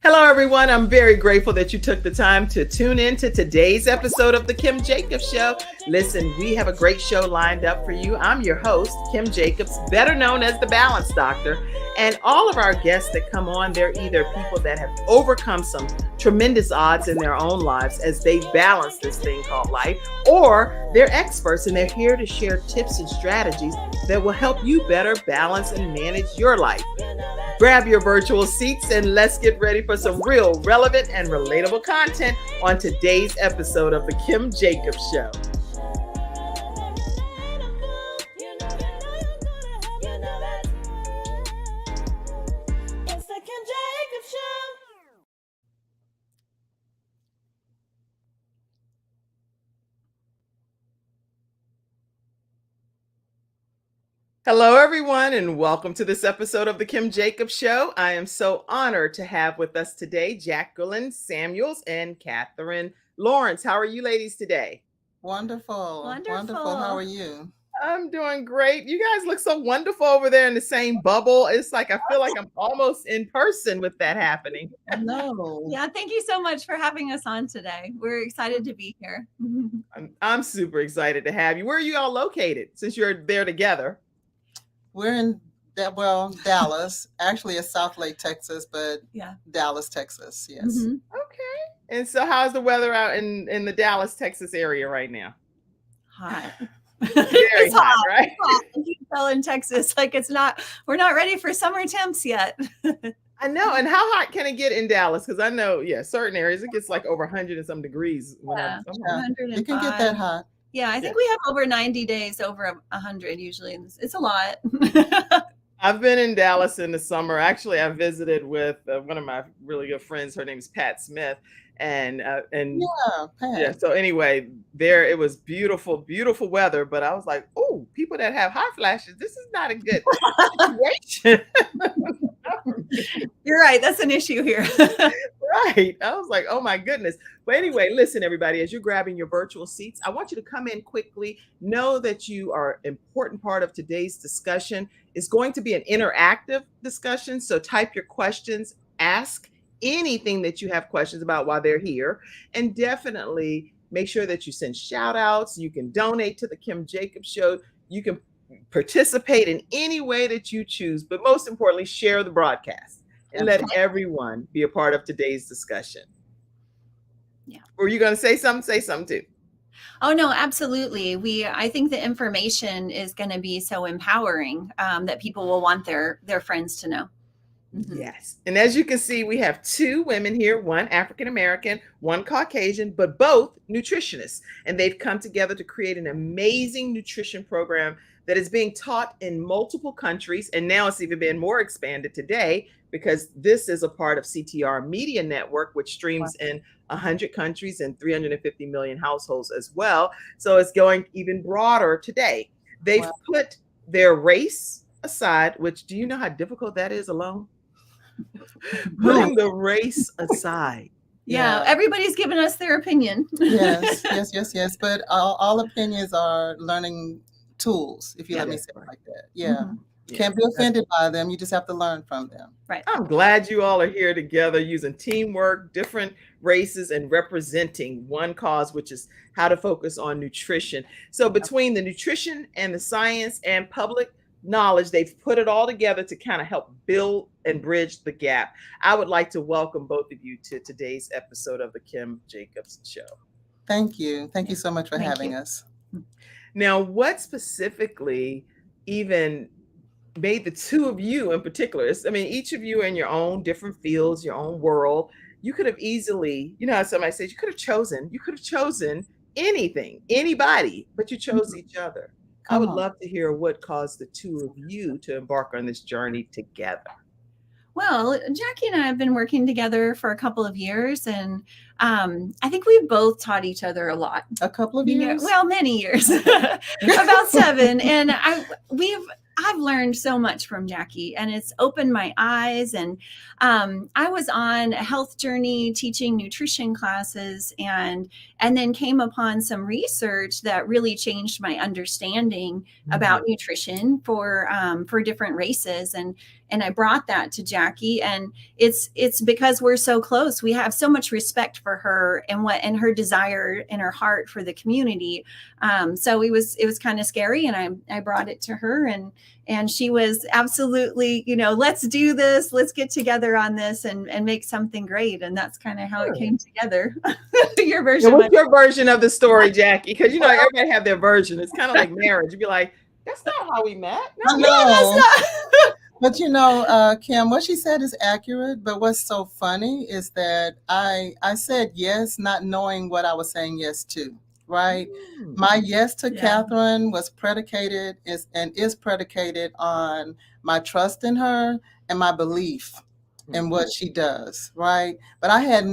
Hello, everyone. I'm very grateful that you took the time to tune in to today's episode of The Kim Jacobs Show. Listen, we have a great show lined up for you. I'm your host, Kim Jacobs, better known as the Balance Doctor. And all of our guests that come on, they're either people that have overcome some tremendous odds in their own lives as they balance this thing called life, or they're experts and they're here to share tips and strategies that will help you better balance and manage your life. Grab your virtual seats and let's get ready for some real, relevant, and relatable content on today's episode of The Kim Jacobs Show. Hello, everyone, and welcome to this episode of The Kim Jacobs Show. I am so honored to have with us today Jacquelyne Samuels and Katherine Lawrence. How are you ladies today? Wonderful. How are you? I'm doing great. You guys look so wonderful over there in the same bubble. It's like I feel like I'm almost in person with that happening. No. Yeah, thank you so much for having us on today. We're excited to be here. I'm super excited to have you. Where are you all located since you're there together? We're in Dallas. Actually, it's South Lake, Texas, but yeah, Dallas, Texas. Yes. Mm-hmm. Okay. And so, how's the weather out in the Dallas, Texas area right now? Hot. It's hot, right? It's hot. You can tell in Texas, like we're not ready for summer temps yet. I know. And how hot can it get in Dallas? Because I know, certain areas it gets like over 100 and some degrees. It can get that hot. Yeah, I think we have over 90 days over 100 usually. It's a lot. I've been in Dallas in the summer. Actually, I visited with one of my really good friends. Her name is Pat Smith. And Pat. So anyway, there it was beautiful, beautiful weather. But I was like, oh, people that have hot flashes, this is not a good situation. You're right. That's an issue here. Right. I was like, oh my goodness. But anyway, listen, everybody, as you're grabbing your virtual seats, I want you to come in quickly. Know that you are an important part of today's discussion. It's going to be an interactive discussion. So type your questions, ask anything that you have questions about while they're here. And definitely make sure that you send shout outs. You can donate to the Kim Jacobs Show. You can participate in any way that you choose, but most importantly, share the broadcast and let everyone be a part of today's discussion. Yeah. Were you going to say something? Say something too. Oh, no, absolutely. I think the information is going to be so empowering that people will want their friends to know. Mm-hmm. Yes. And as you can see, we have two women here, one African-American, one Caucasian, but both nutritionists. And they've come together to create an amazing nutrition program that is being taught in multiple countries. And now it's even been more expanded today because this is a part of CTR Media Network, which streams in 100 countries and 350 million households as well. So it's going even broader today. They've put their race aside, which do you know how difficult that is alone? Putting the race aside. Yeah, everybody's giving us their opinion. Yes. But all opinions are learning tools, if you let me say it like that. Yeah. Mm-hmm. You can't be offended by them. You just have to learn from them. Right. I'm glad you all are here together using teamwork, different races, and representing one cause, which is how to focus on nutrition. So between the nutrition and the science and public knowledge, they've put it all together to kind of help build and bridge the gap. I would like to welcome both of you to today's episode of the Kim Jacobs Show. Thank you. Thank you so much for having us. Now, what specifically even made the two of you in particular, each of you in your own different fields, your own world, you could have easily, how somebody says, you could have chosen anything, anybody, but you chose each other. I would love to hear what caused the two of you to embark on this journey together. Well, Jackie and I have been working together for a couple of years, and I think we've both taught each other a lot. A couple of years? Well, many years, about 7. And I've learned so much from Jackie, and it's opened my eyes. And I was on a health journey teaching nutrition classes, and then came upon some research that really changed my understanding about nutrition for different races. I brought that to Jackie, and it's because we're so close. We have so much respect for her and her desire in her heart for the community. So it was kind of scary, and I brought it to her, and she was absolutely, let's do this. Let's get together on this and make something great. And that's kind of how it came together. Your version. What's your version of the story, Jackie? Because everybody have their version. It's kind of like marriage. You'd be like, that's not how we met. No, that's not. But Kim, what she said is accurate. But what's so funny is that I said yes, not knowing what I was saying yes to. Right. My yes to Katherine was predicated is predicated on my trust in her and my belief in what she does. Right. But I had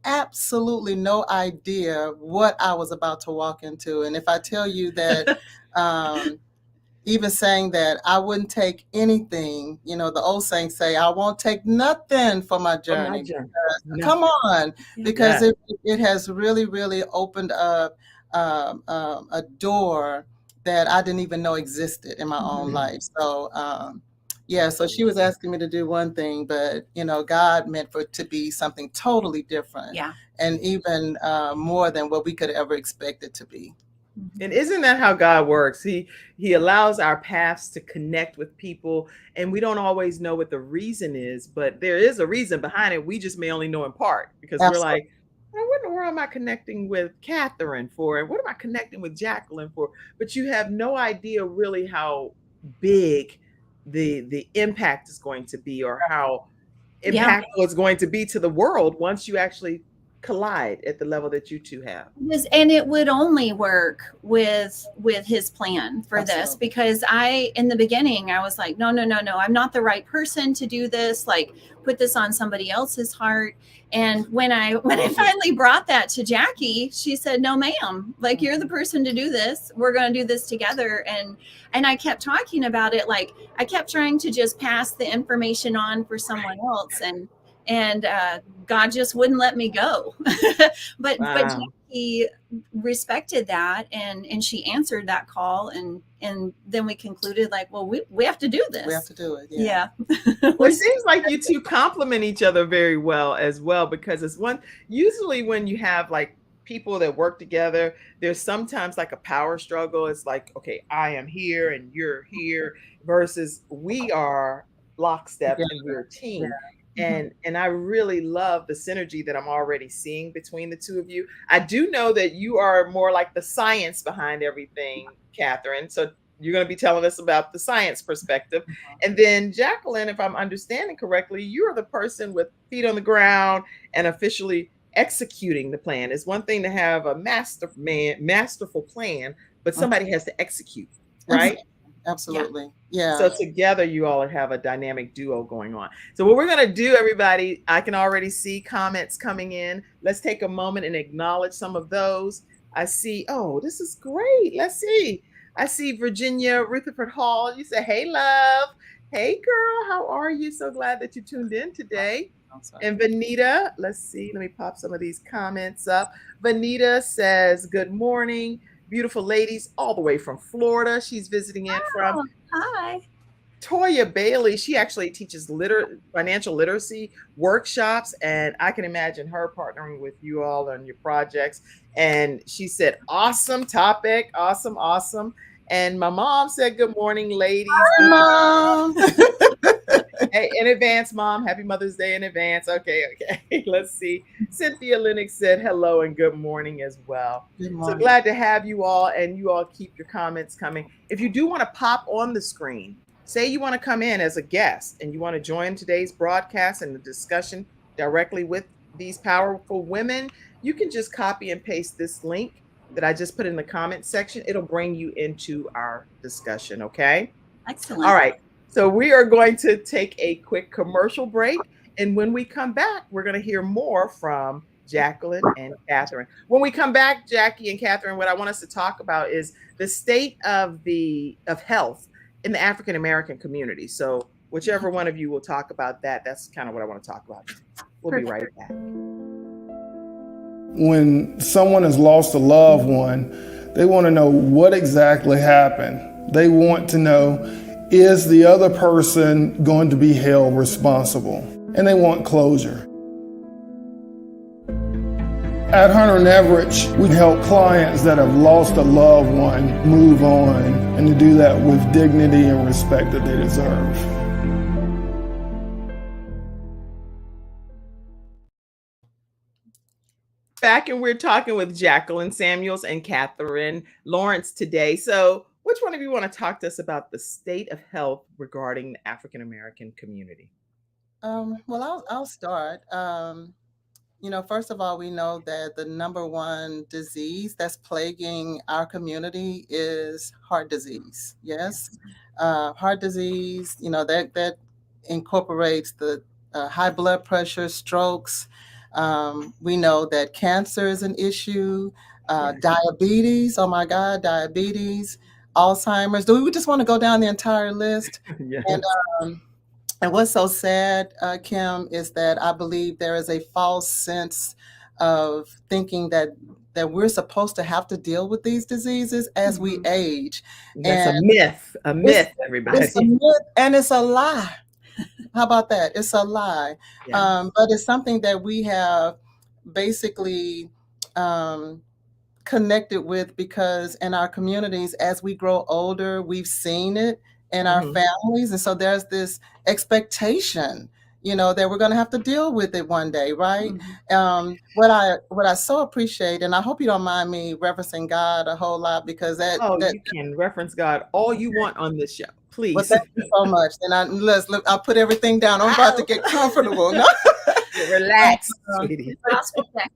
absolutely no idea what I was about to walk into. And if I tell you that, even saying that I wouldn't take anything, the old saying say, I won't take nothing for my journey. Come on, because it has really, really opened up a door that I didn't even know existed in my own life. So, so she was asking me to do one thing, but, God meant for it to be something totally different and even more than what we could ever expect it to be. And isn't that how God works? He allows our paths to connect with people, and we don't always know what the reason is, but there is a reason behind it. We just may only know in part, because we're like, what in the world am I connecting with Katherine for? And what am I connecting with Jacquelyne for? But you have no idea really how big the impact is going to be, or how impactful it's going to be to the world once you actually collide at the level that you two have. And it would only work with his plan for this, because in the beginning I was like, no, I'm not the right person to do this, like put this on somebody else's heart. And when I finally brought that to Jackie, she said, no, ma'am, like you're the person to do this. We're going to do this together. And I kept talking about it. Like I kept trying to just pass the information on for someone else. And God just wouldn't let me go. but Jackie respected that, and she answered that call, and then we concluded like, well, we have to do this. We have to do it. Yeah. Well, it seems like you two complement each other very well as well, because usually when you have like people that work together, there's sometimes like a power struggle. It's like, okay, I am here and you're here, versus we are lockstep and we're a team. And I really love the synergy that I'm already seeing between the two of you. I do know that you are more like the science behind everything, Katherine. So you're going to be telling us about the science perspective. And then Jacquelyne, if I'm understanding correctly, you're the person with feet on the ground and officially executing the plan. It's one thing to have a masterful plan, but somebody has to execute, right? Absolutely. Yeah. So together you all have a dynamic duo going on. So what we're going to do, everybody, I can already see comments coming in. Let's take a moment and acknowledge some of those. I see, this is great. Let's see. I see Virginia Rutherford Hall. You say, hey, love. Hey, girl. How are you? So glad that you tuned in today. And Vanita, let's see. Let me pop some of these comments up. Vanita says, good morning. Beautiful ladies all the way from Florida. She's visiting in from. Hi. Toya Bailey, she actually teaches financial literacy workshops, and I can imagine her partnering with you all on your projects. And she said, awesome topic. Awesome. And my mom said, good morning, ladies. Hi, Mom. Hey, in advance, Mom. Happy Mother's Day in advance. Okay. Let's see. Cynthia Lennox said hello and good morning as well. Good morning. So glad to have you all, and you all keep your comments coming. If you do want to pop on the screen, say you want to come in as a guest and you want to join today's broadcast and the discussion directly with these powerful women, you can just copy and paste this link that I just put in the comment section. It'll bring you into our discussion. Okay. Excellent. All right. So we are going to take a quick commercial break. And when we come back, we're going to hear more from Jacquelyne and Katherine. When we come back, Jackie and Katherine, what I want us to talk about is the state of health in the African American community. So whichever one of you will talk about that, that's kind of what I want to talk about. We'll be right back. When someone has lost a loved one, they want to know what exactly happened. They want to know is the other person going to be held responsible? And they want closure. At Hunter and Everett, we help clients that have lost a loved one move on, and to do that with dignity and respect that they deserve. Back, and we're talking with Jacquelyne Samuels and Katherine Lawrence today. So which one of you want to talk to us about the state of health regarding the African American community? Well, I'll start. First of all, we know that the number one disease that's plaguing our community is heart disease. Yes, heart disease. That incorporates the high blood pressure, strokes. We know that cancer is an issue. Diabetes. Oh my God, diabetes, Alzheimer's. Do we just want to go down the entire list? Yes. And what's so sad, Kim, is that I believe there is a false sense of thinking that we're supposed to have to deal with these diseases as we age. That's a myth, everybody. It's a myth, and it's a lie. How about that? It's a lie. Yeah. But it's something that we have basically connected with, because in our communities, as we grow older, we've seen it in our families. And so there's this expectation, that we're going to have to deal with it one day, right? What I so appreciate, and I hope you don't mind me referencing God a whole lot, because you can reference God all you want on this show, please. Well, thank you so much. And I'll put everything down. I'm about to get comfortable. No? Relax, sweetie.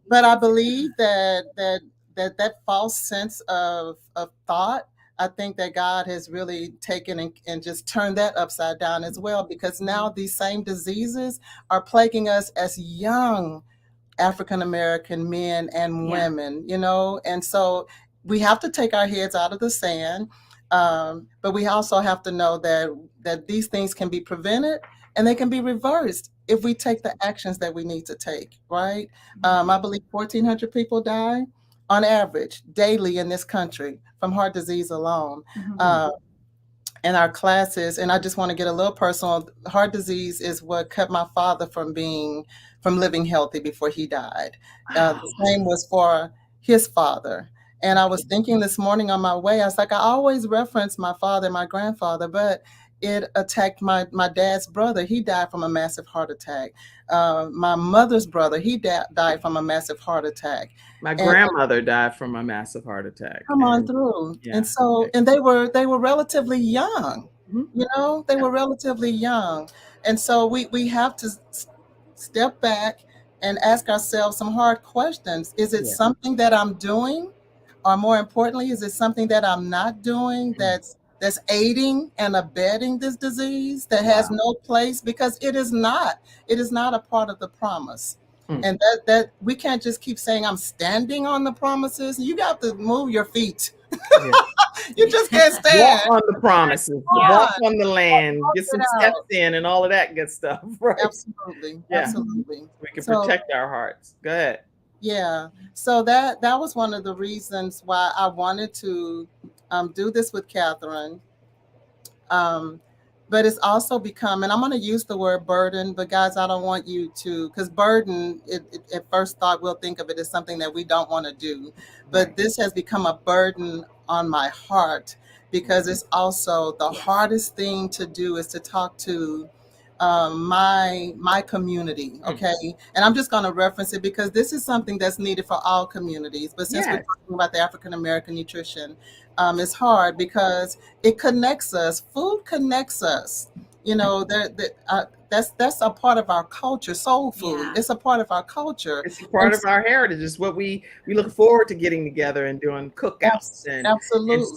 But I believe that false sense of thought, I think that God has really taken and just turned that upside down as well, because now these same diseases are plaguing us as young African American men and women, and so we have to take our heads out of the sand, but we also have to know that these things can be prevented and they can be reversed if we take the actions that we need to take, right? I believe 1,400 people die on average daily in this country from heart disease alone. In our classes, and I just want to get a little personal, heart disease is what kept my father from living healthy before he died. The same was for his father. And I was thinking this morning on my way, I was like, I always reference my father and my grandfather, but it attacked my dad's brother. He died from a massive heart attack. My mother's brother, he died from a massive heart attack. My grandmother died from a massive heart attack. Come on through. Yeah. And so, and they were relatively young, they were relatively young. And so we have to step back and ask ourselves some hard questions. Is it something that I'm doing? Or more importantly, is it something that I'm not doing that's aiding and abetting this disease that has no place? Because it is not a part of the promise. And that we can't just keep saying I'm standing on the promises. You got to move your feet. You just can't stand. Walk on the promises. Walk on the land. Get some steps in and all of that good stuff. Right? Absolutely. Absolutely. We can protect our hearts. Go ahead. Yeah. So that was one of the reasons why I wanted to do this with Katherine. But it's also become, and I'm going to use the word burden, but guys, I don't want you to, because burden, at first thought, we'll think of it as something that we don't want to do. But this has become a burden on my heart, because it's also the hardest thing to do is to talk to my community, okay? And I'm just going to reference it because this is something that's needed for all communities. But since we're talking about the African American nutrition, it's hard because it connects us. Food connects us. That's a part of our culture. Soul food. It's a part of our culture. It's a part of our heritage. It's what we look forward to getting together and doing cookouts and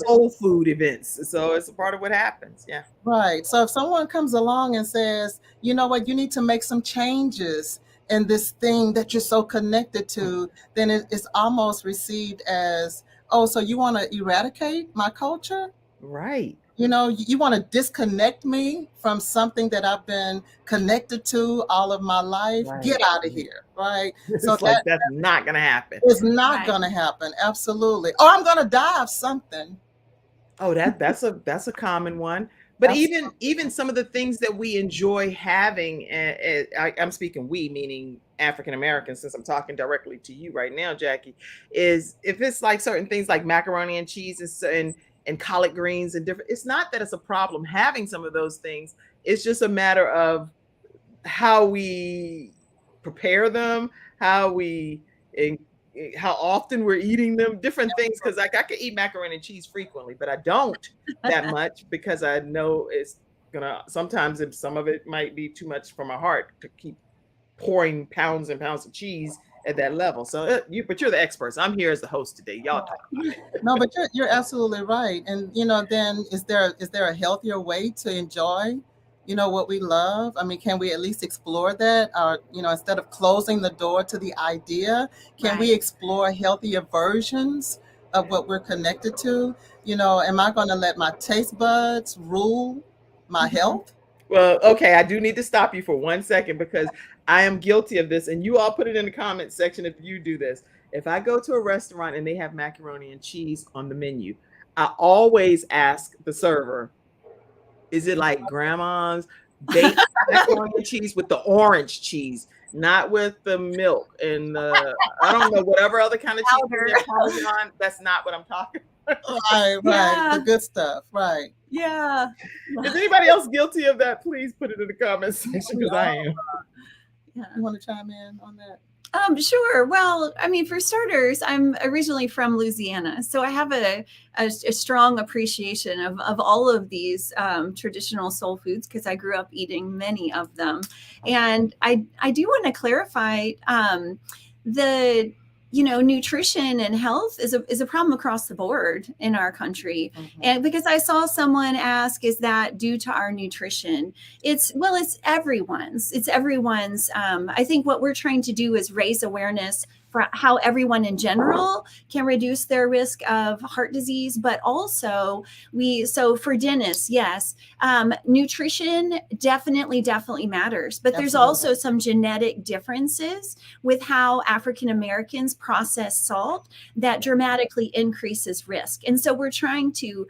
soul food events. So it's a part of what happens. Yeah. Right. So if someone comes along and says, you know what, you need to make some changes in this thing that you're so connected to, then it's almost received as, oh, so you want to eradicate my culture? Right. You want to disconnect me from something that I've been connected to all of my life. Right. Get out of here, right? So that's not going to happen. It's not going to happen. Absolutely. Or I'm going to die of something. Oh, that's a common one. But even some of the things that we enjoy having, I'm speaking we, meaning African Americans, since I'm talking directly to you right now, Jackie, is if it's like certain things like macaroni and cheese and collard greens and different, it's not that it's a problem having some of those things. It's just a matter of how we prepare them, how we how often we're eating them, different things. Because like I could eat macaroni and cheese frequently, but I don't that much because I know it's gonna sometimes if some of it might be too much for my heart to keep pouring pounds and pounds of cheese at that level. So but you're the experts. I'm here as the host today. Y'all talk about it. No, but you're absolutely right. And then is there a healthier way to enjoy what we love? I mean, can we at least explore that? Or, instead of closing the door to the idea, can we explore healthier versions of what we're connected to? Am I going to let my taste buds rule my health? Well, okay, I do need to stop you for 1 second because I am guilty of this, and you all put it in the comment section if you do this. If I go to a restaurant and they have macaroni and cheese on the menu, I always ask the server, is it like grandma's baked macaroni and cheese with the orange cheese, not with the milk and I don't know, whatever other kind of cheese Parmesan? That's not what I'm talking about. Right, yeah. The good stuff, right. Yeah. Is anybody else guilty of that? Please put it in the comment section because I am. Yeah. You want to chime in on that? Sure. Well, I mean, for starters, I'm originally from Louisiana, so I have a strong appreciation of all of these traditional soul foods because I grew up eating many of them. And I do want to clarify the nutrition and health is a problem across the board in our country. Mm-hmm. And because I saw someone ask, is that due to our nutrition? It's everyone's. I think what we're trying to do is raise awareness for how everyone in general can reduce their risk of heart disease, but also so for dentists, yes, nutrition definitely matters, but there's also some genetic differences with how African Americans process salt that dramatically increases risk. And so we're trying to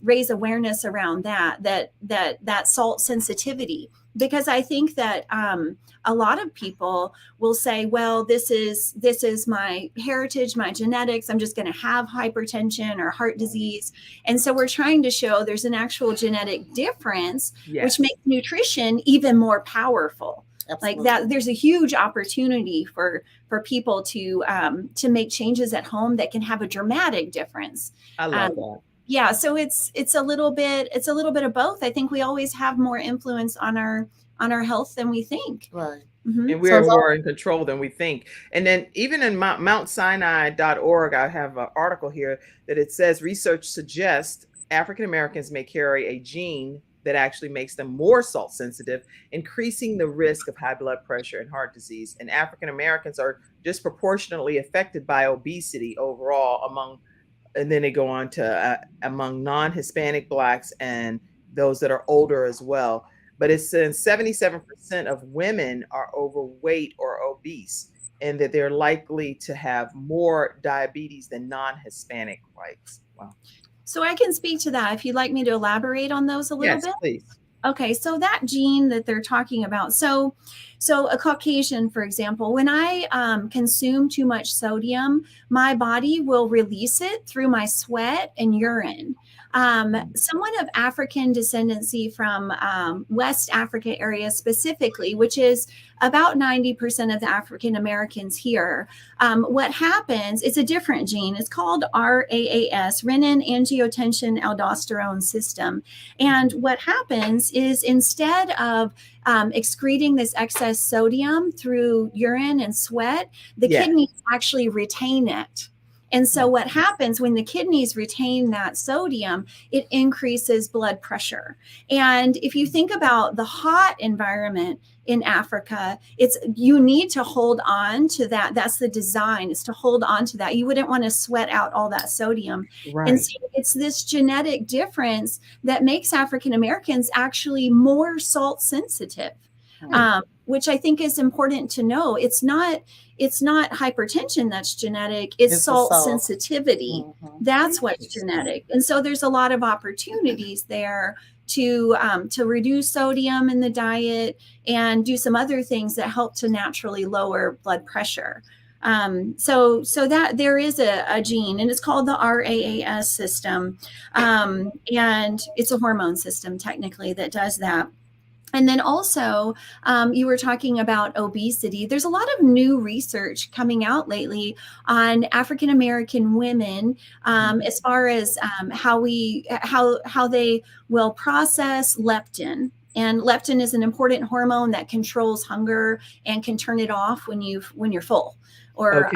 raise awareness around that salt sensitivity, because I think that a lot of people will say, well, this is my heritage, my genetics. I'm just going to have hypertension or heart disease. And so we're trying to show there's an actual genetic difference, which makes nutrition even more powerful. Absolutely. Like that, there's a huge opportunity for people to make changes at home that can have a dramatic difference. I love that. Yeah, so it's a little bit of both. I think we always have more influence on our health than we think. Right. Mm-hmm. And we're more in control than we think. And then even in MountSinai.org, I have an article here that it says research suggests African Americans may carry a gene that actually makes them more salt sensitive, increasing the risk of high blood pressure and heart disease. And African Americans are disproportionately affected by obesity overall and then they go on to among non-Hispanic Blacks and those that are older as well. But it's since 77% of women are overweight or obese, and that they're likely to have more diabetes than non-Hispanic whites. Wow. So I can speak to that if you'd like me to elaborate on those a little bit. Yes, please. Okay, so that gene that they're talking about, so a Caucasian, for example, when I consume too much sodium, my body will release it through my sweat and urine. Someone of African descendancy from West Africa area specifically, which is about 90% of the African Americans here, what happens, it's a different gene. It's called RAAS, renin-angiotensin-aldosterone system. And what happens is instead of excreting this excess sodium through urine and sweat, the kidneys actually retain it. And so what happens when the kidneys retain that sodium, it increases blood pressure. And if you think about the hot environment in Africa, you need to hold on to that. That's the design, is to hold on to that. You wouldn't want to sweat out all that sodium. Right. And so it's this genetic difference that makes African Americans actually more salt sensitive. which I think is important to know. It's not hypertension that's genetic, it's salt sensitivity. That's what's genetic. And so there's a lot of opportunities there to reduce sodium in the diet and do some other things that help to naturally lower blood pressure. So that there is a gene, and it's called the RAAS system. And it's a hormone system technically that does that. And then also, you were talking about obesity. There's a lot of new research coming out lately on African American women, as far as how they will process leptin. And leptin is an important hormone that controls hunger and can turn it off when you're full, or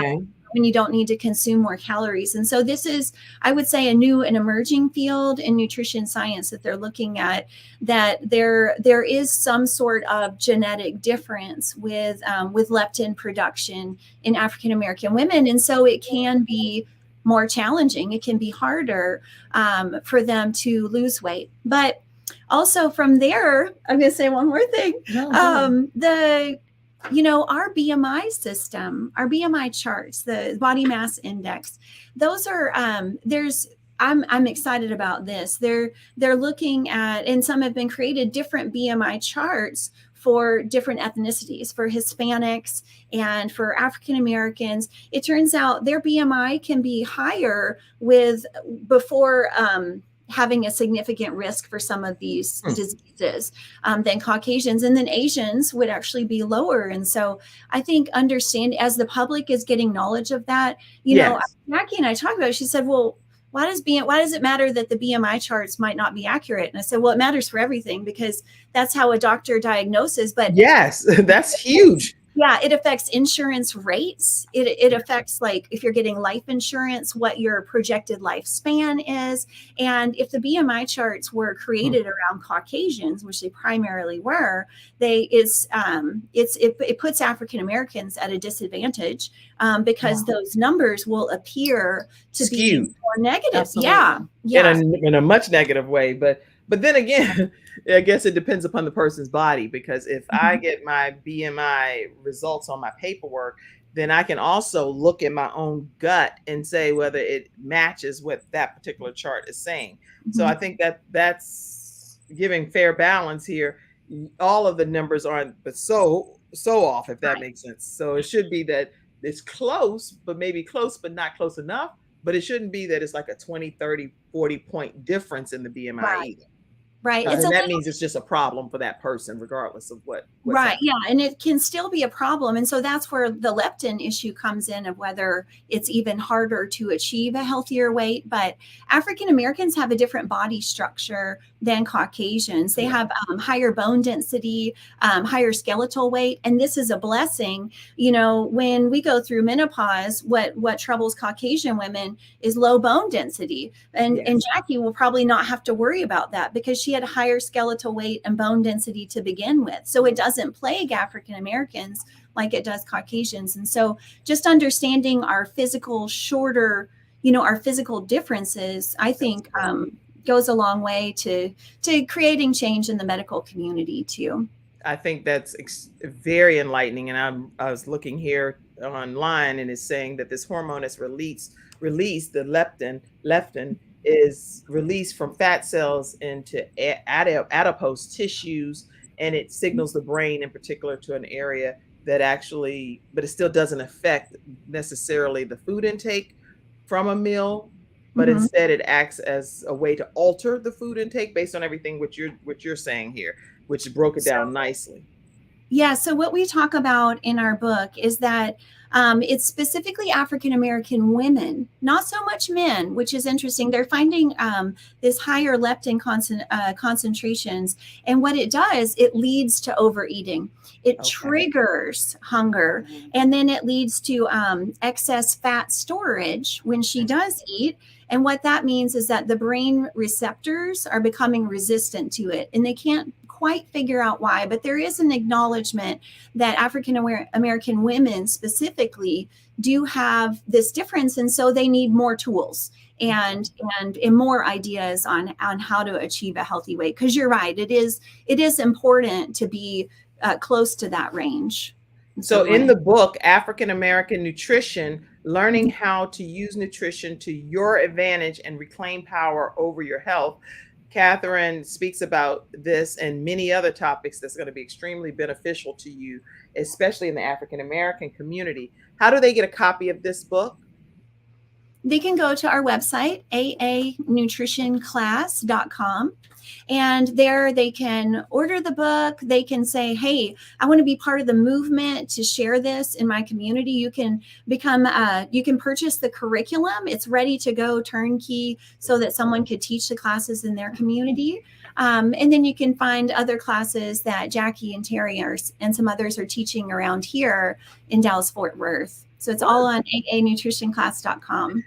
when you don't need to consume more calories. And so this is, I would say, a new and emerging field in nutrition science that they're looking at, that there is some sort of genetic difference with leptin production in African American women. And so it can be more challenging. It can be harder for them to lose weight. But also from there, I'm going to say one more thing. Our BMI system, our BMI charts, the body mass index, those are, I'm excited about this. They're looking at, and some have been created, different BMI charts for different ethnicities, for Hispanics and for African Americans. It turns out their BMI can be higher before having a significant risk for some of these diseases than Caucasians. And then Asians would actually be lower. And so I think understand, as the public is getting knowledge of that, know, Jackie and I talked about it, she said, well, why does it matter that the BMI charts might not be accurate? And I said, well, it matters for everything, because that's how a doctor diagnoses. But yes, that's huge. Yeah, it affects insurance rates. It affects, like, if you're getting life insurance, what your projected lifespan is. And if the BMI charts were created around Caucasians, which they primarily were, it puts African Americans at a disadvantage because those numbers will appear to skewed. Be more negative. Absolutely. Yeah. In a much negative way, but then again, I guess it depends upon the person's body, because if I get my BMI results on my paperwork, then I can also look at my own gut and say whether it matches what that particular chart is saying. So I think that's giving fair balance here. All of the numbers aren't so off, if that makes sense. So it should be that it's close, but maybe close, but not close enough. But it shouldn't be that it's like a 20, 30, 40 point difference in the BMI either. Right. And that means it's just a problem for that person, regardless of what's happening. Yeah. And it can still be a problem. And so that's where the leptin issue comes in, of whether it's even harder to achieve a healthier weight. But African Americans have a different body structure than Caucasians. They have higher bone density, higher skeletal weight. And this is a blessing. When we go through menopause, what troubles Caucasian women is low bone density. And Jackie will probably not have to worry about that, because she had higher skeletal weight and bone density to begin with. So it doesn't plague African Americans like it does Caucasians. And so just understanding our physical our physical differences, I think goes a long way to creating change in the medical community too. I think that's very enlightening. And I was looking here online, and it's saying that this hormone is released, the leptin is released from fat cells into adipose tissues, and it signals the brain in particular to an area that but it still doesn't affect necessarily the food intake from a meal, but instead it acts as a way to alter the food intake based on everything what you're saying here, which broke it down nicely. Yeah. So what we talk about in our book is that it's specifically African American women, not so much men, which is interesting. They're finding this higher leptin concentrations. And what it does, it leads to overeating. It triggers hunger. And then it leads to excess fat storage when she does eat. And what that means is that the brain receptors are becoming resistant to it, and they can't quite figure out why, but there is an acknowledgement that African American women specifically do have this difference. And so they need more tools and more ideas on how to achieve a healthy weight. Because you're right, it is important to be close to that range. And So we in wanna- the book, African American Nutrition, learning how to use nutrition to your advantage and reclaim power over your health, Katherine speaks about this and many other topics that's going to be extremely beneficial to you, especially in the African American community. How do they get a copy of this book? They can go to our website, aanutritionclass.com. And there they can order the book. They can say, hey, I want to be part of the movement to share this in my community. You can you can purchase the curriculum. It's ready to go turnkey so that someone could teach the classes in their community. And then you can find other classes that Jackie and Terry and some others are teaching around here in Dallas-Fort Worth. So it's all on aanutritionclass.com.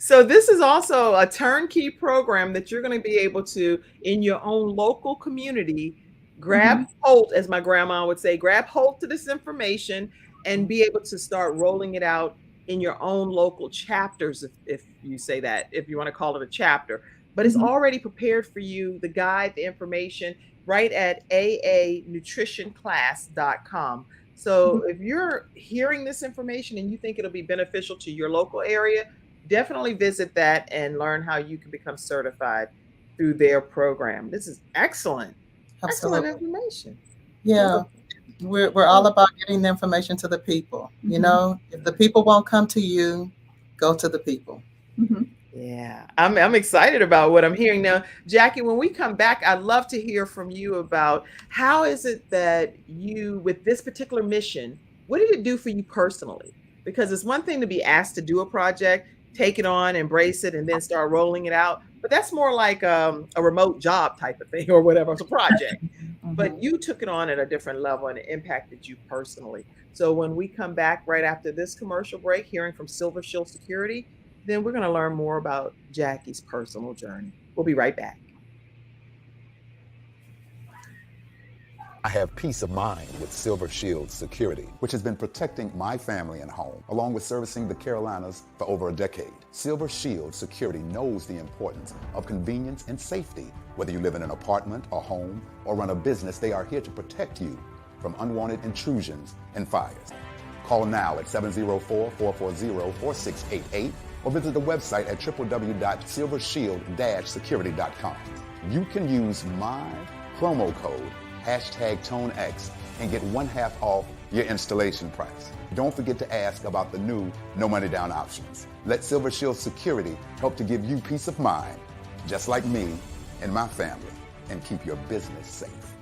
So this is also a turnkey program that you're going to be able to, in your own local community, grab hold, as my grandma would say, grab hold to this information and be able to start rolling it out in your own local chapters, if you say that, if you want to call it a chapter. But it's already prepared for you, the guide, the information, right at aanutritionclass.com. So if you're hearing this information and you think it'll be beneficial to your local area, definitely visit that and learn how you can become certified through their program. This is excellent. Absolutely. Excellent information. Yeah. We're all about getting the information to the people. You know, if the people won't come to you, go to the people. Yeah, I'm excited about what I'm hearing now. Jackie, when we come back, I'd love to hear from you about how is it that you, with this particular mission, what did it do for you personally? Because it's one thing to be asked to do a project, take it on, embrace it, and then start rolling it out. But that's more like a remote job type of thing or whatever. It's a project. But you took it on at a different level and it impacted you personally. So when we come back right after this commercial break, hearing from Silver Shield Security, then we're going to learn more about Jackie's personal journey. We'll be right back. I have peace of mind with Silver Shield Security, which has been protecting my family and home, along with servicing the Carolinas for over a decade. Silver Shield Security knows the importance of convenience and safety. Whether you live in an apartment or home or run a business, they are here to protect you from unwanted intrusions and fires. Call now at 704-440-4688 or visit the website at www.silvershield-security.com. You can use my promo code #ToneX and get 1/2 off your installation price. Don't forget to ask about the new no money down options. Let Silver Shield Security help to give you peace of mind, just like me and my family, and keep your business safe.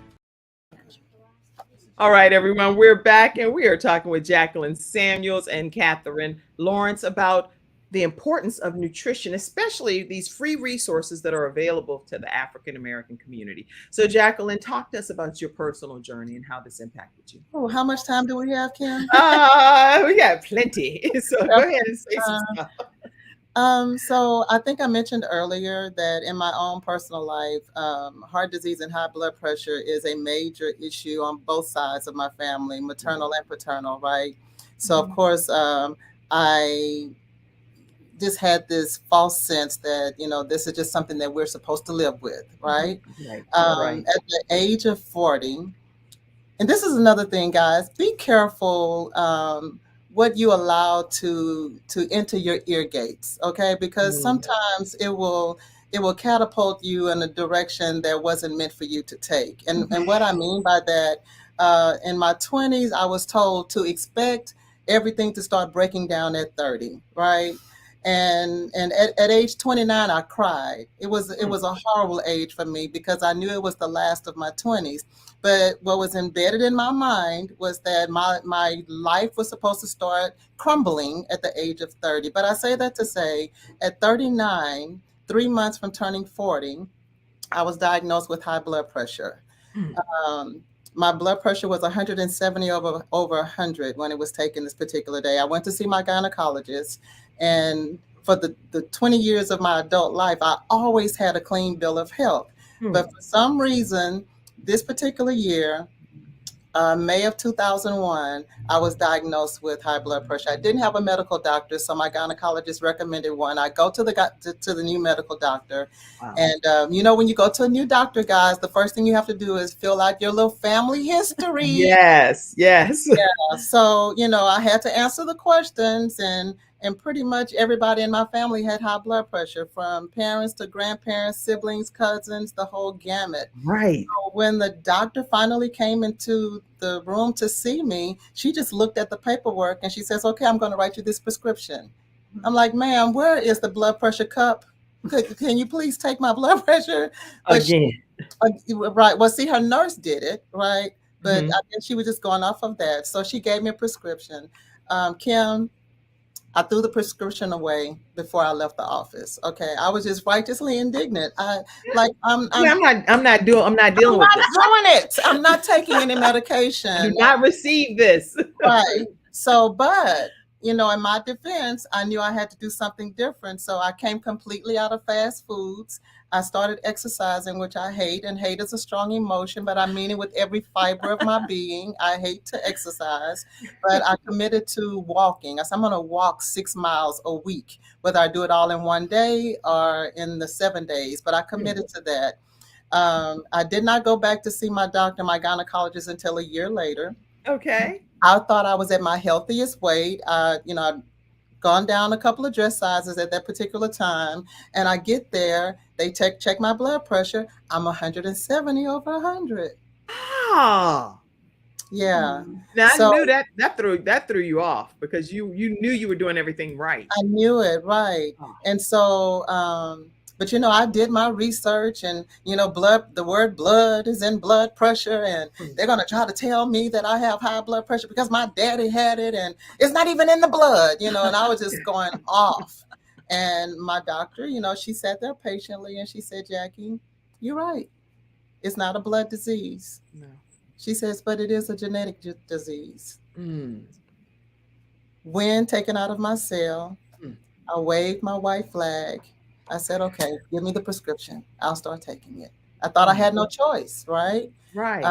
All right, everyone, we're back and we are talking with Jacquelyne Samuels and Katherine Lawrence about the importance of nutrition, especially these free resources that are available to the African American community. So Jacquelyne, talk to us about your personal journey and how this impacted you. Oh, how much time do we have, Kim? We got plenty. So go ahead and say some stuff. So I think I mentioned earlier that in my own personal life, heart disease and high blood pressure is a major issue on both sides of my family, maternal and paternal, right? So of course, I just had this false sense that, you know, this is just something that we're supposed to live with, right? Right. At the age of 40, and this is another thing, guys, be careful what you allow to enter your ear gates, okay? Because sometimes it will catapult you in a direction that wasn't meant for you to take. And what I mean by that, in my 20s, I was told to expect everything to start breaking down at 30, right? And at age 29, I cried. It was a horrible age for me because I knew it was the last of my 20s. But what was embedded in my mind was that my life was supposed to start crumbling at the age of 30. But I say that to say, at 39, 3 months from turning 40, I was diagnosed with high blood pressure. My blood pressure was 170 over 100 when it was taken this particular day. I went to see my gynecologist, and for the 20 years of my adult life, I always had a clean bill of health. But for some reason, this particular year, May of 2001, I was diagnosed with high blood pressure. I didn't have a medical doctor, so my gynecologist recommended one. I go to the new medical doctor, Wow. and when you go to a new doctor, guys, the first thing you have to do is fill out your little family history. Yes. Yeah. So I had to answer the questions, and pretty much everybody in my family had high blood pressure, from parents to grandparents, siblings, cousins, the whole gamut. Right. So when the doctor finally came into the room to see me, she just looked at the paperwork and she says, "Okay, I'm going to write you this prescription." I'm like, "Ma'am, where is the blood pressure cup? Can you please take my blood pressure?" But Again. right. Well, see, her nurse did it, right? But Mhm. I guess she was just going off of that. So she gave me a prescription. Kim, I threw the prescription away before I left the office. Okay, I was just righteously indignant. I'm I'm not dealing with this. doing it. I'm not taking any I medication. do not receive this. Right. So, but in my defense, I knew I had to do something different. So I came completely out of fast foods. I started exercising, which I hate, and hate is a strong emotion, but I mean it with every fiber of my being. I hate to exercise, but I committed to walking. I said, I'm going to walk 6 miles a week, whether I do it all in one day or in the 7 days, but I committed to that. I did not go back to see my doctor, my gynecologist, until a year later. Okay. I thought I was at my healthiest weight. I'd gone down a couple of dress sizes at that particular time, and I get there, they check my blood pressure. I'm 170 over 100. Ah. Yeah. Now I So knew that threw you off, because you knew you were doing everything right. I knew it, right. Oh. And so, but I did my research, and the word blood is in blood pressure, and they're going to try to tell me that I have high blood pressure because my daddy had it, and it's not even in the blood, and I was just going off. And my doctor, she sat there patiently and she said, "Jackie, you're right. It's not a blood disease." No. She says, "But it is a genetic disease." Mm. When taken out of my cell, Mm. I waved my white flag. I said, "Okay, give me the prescription. I'll start taking it." I thought I had no choice, right? Right.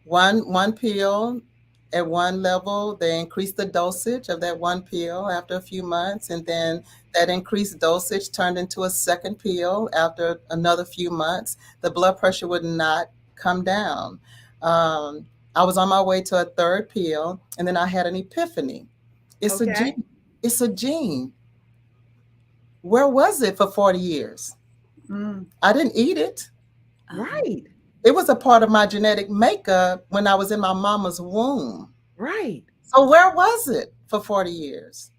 One pill at one level, they increased the dosage of that one pill after a few months, and then that increased dosage turned into a second pill after another few months. The blood pressure would not come down. I was on my way to a third pill, and then I had an epiphany. It's a Okay. gene. It's a gene. Where was it for 40 years? I didn't eat it. Right. It was a part of my genetic makeup when I was in my mama's womb. Right. So where was it for 40 years?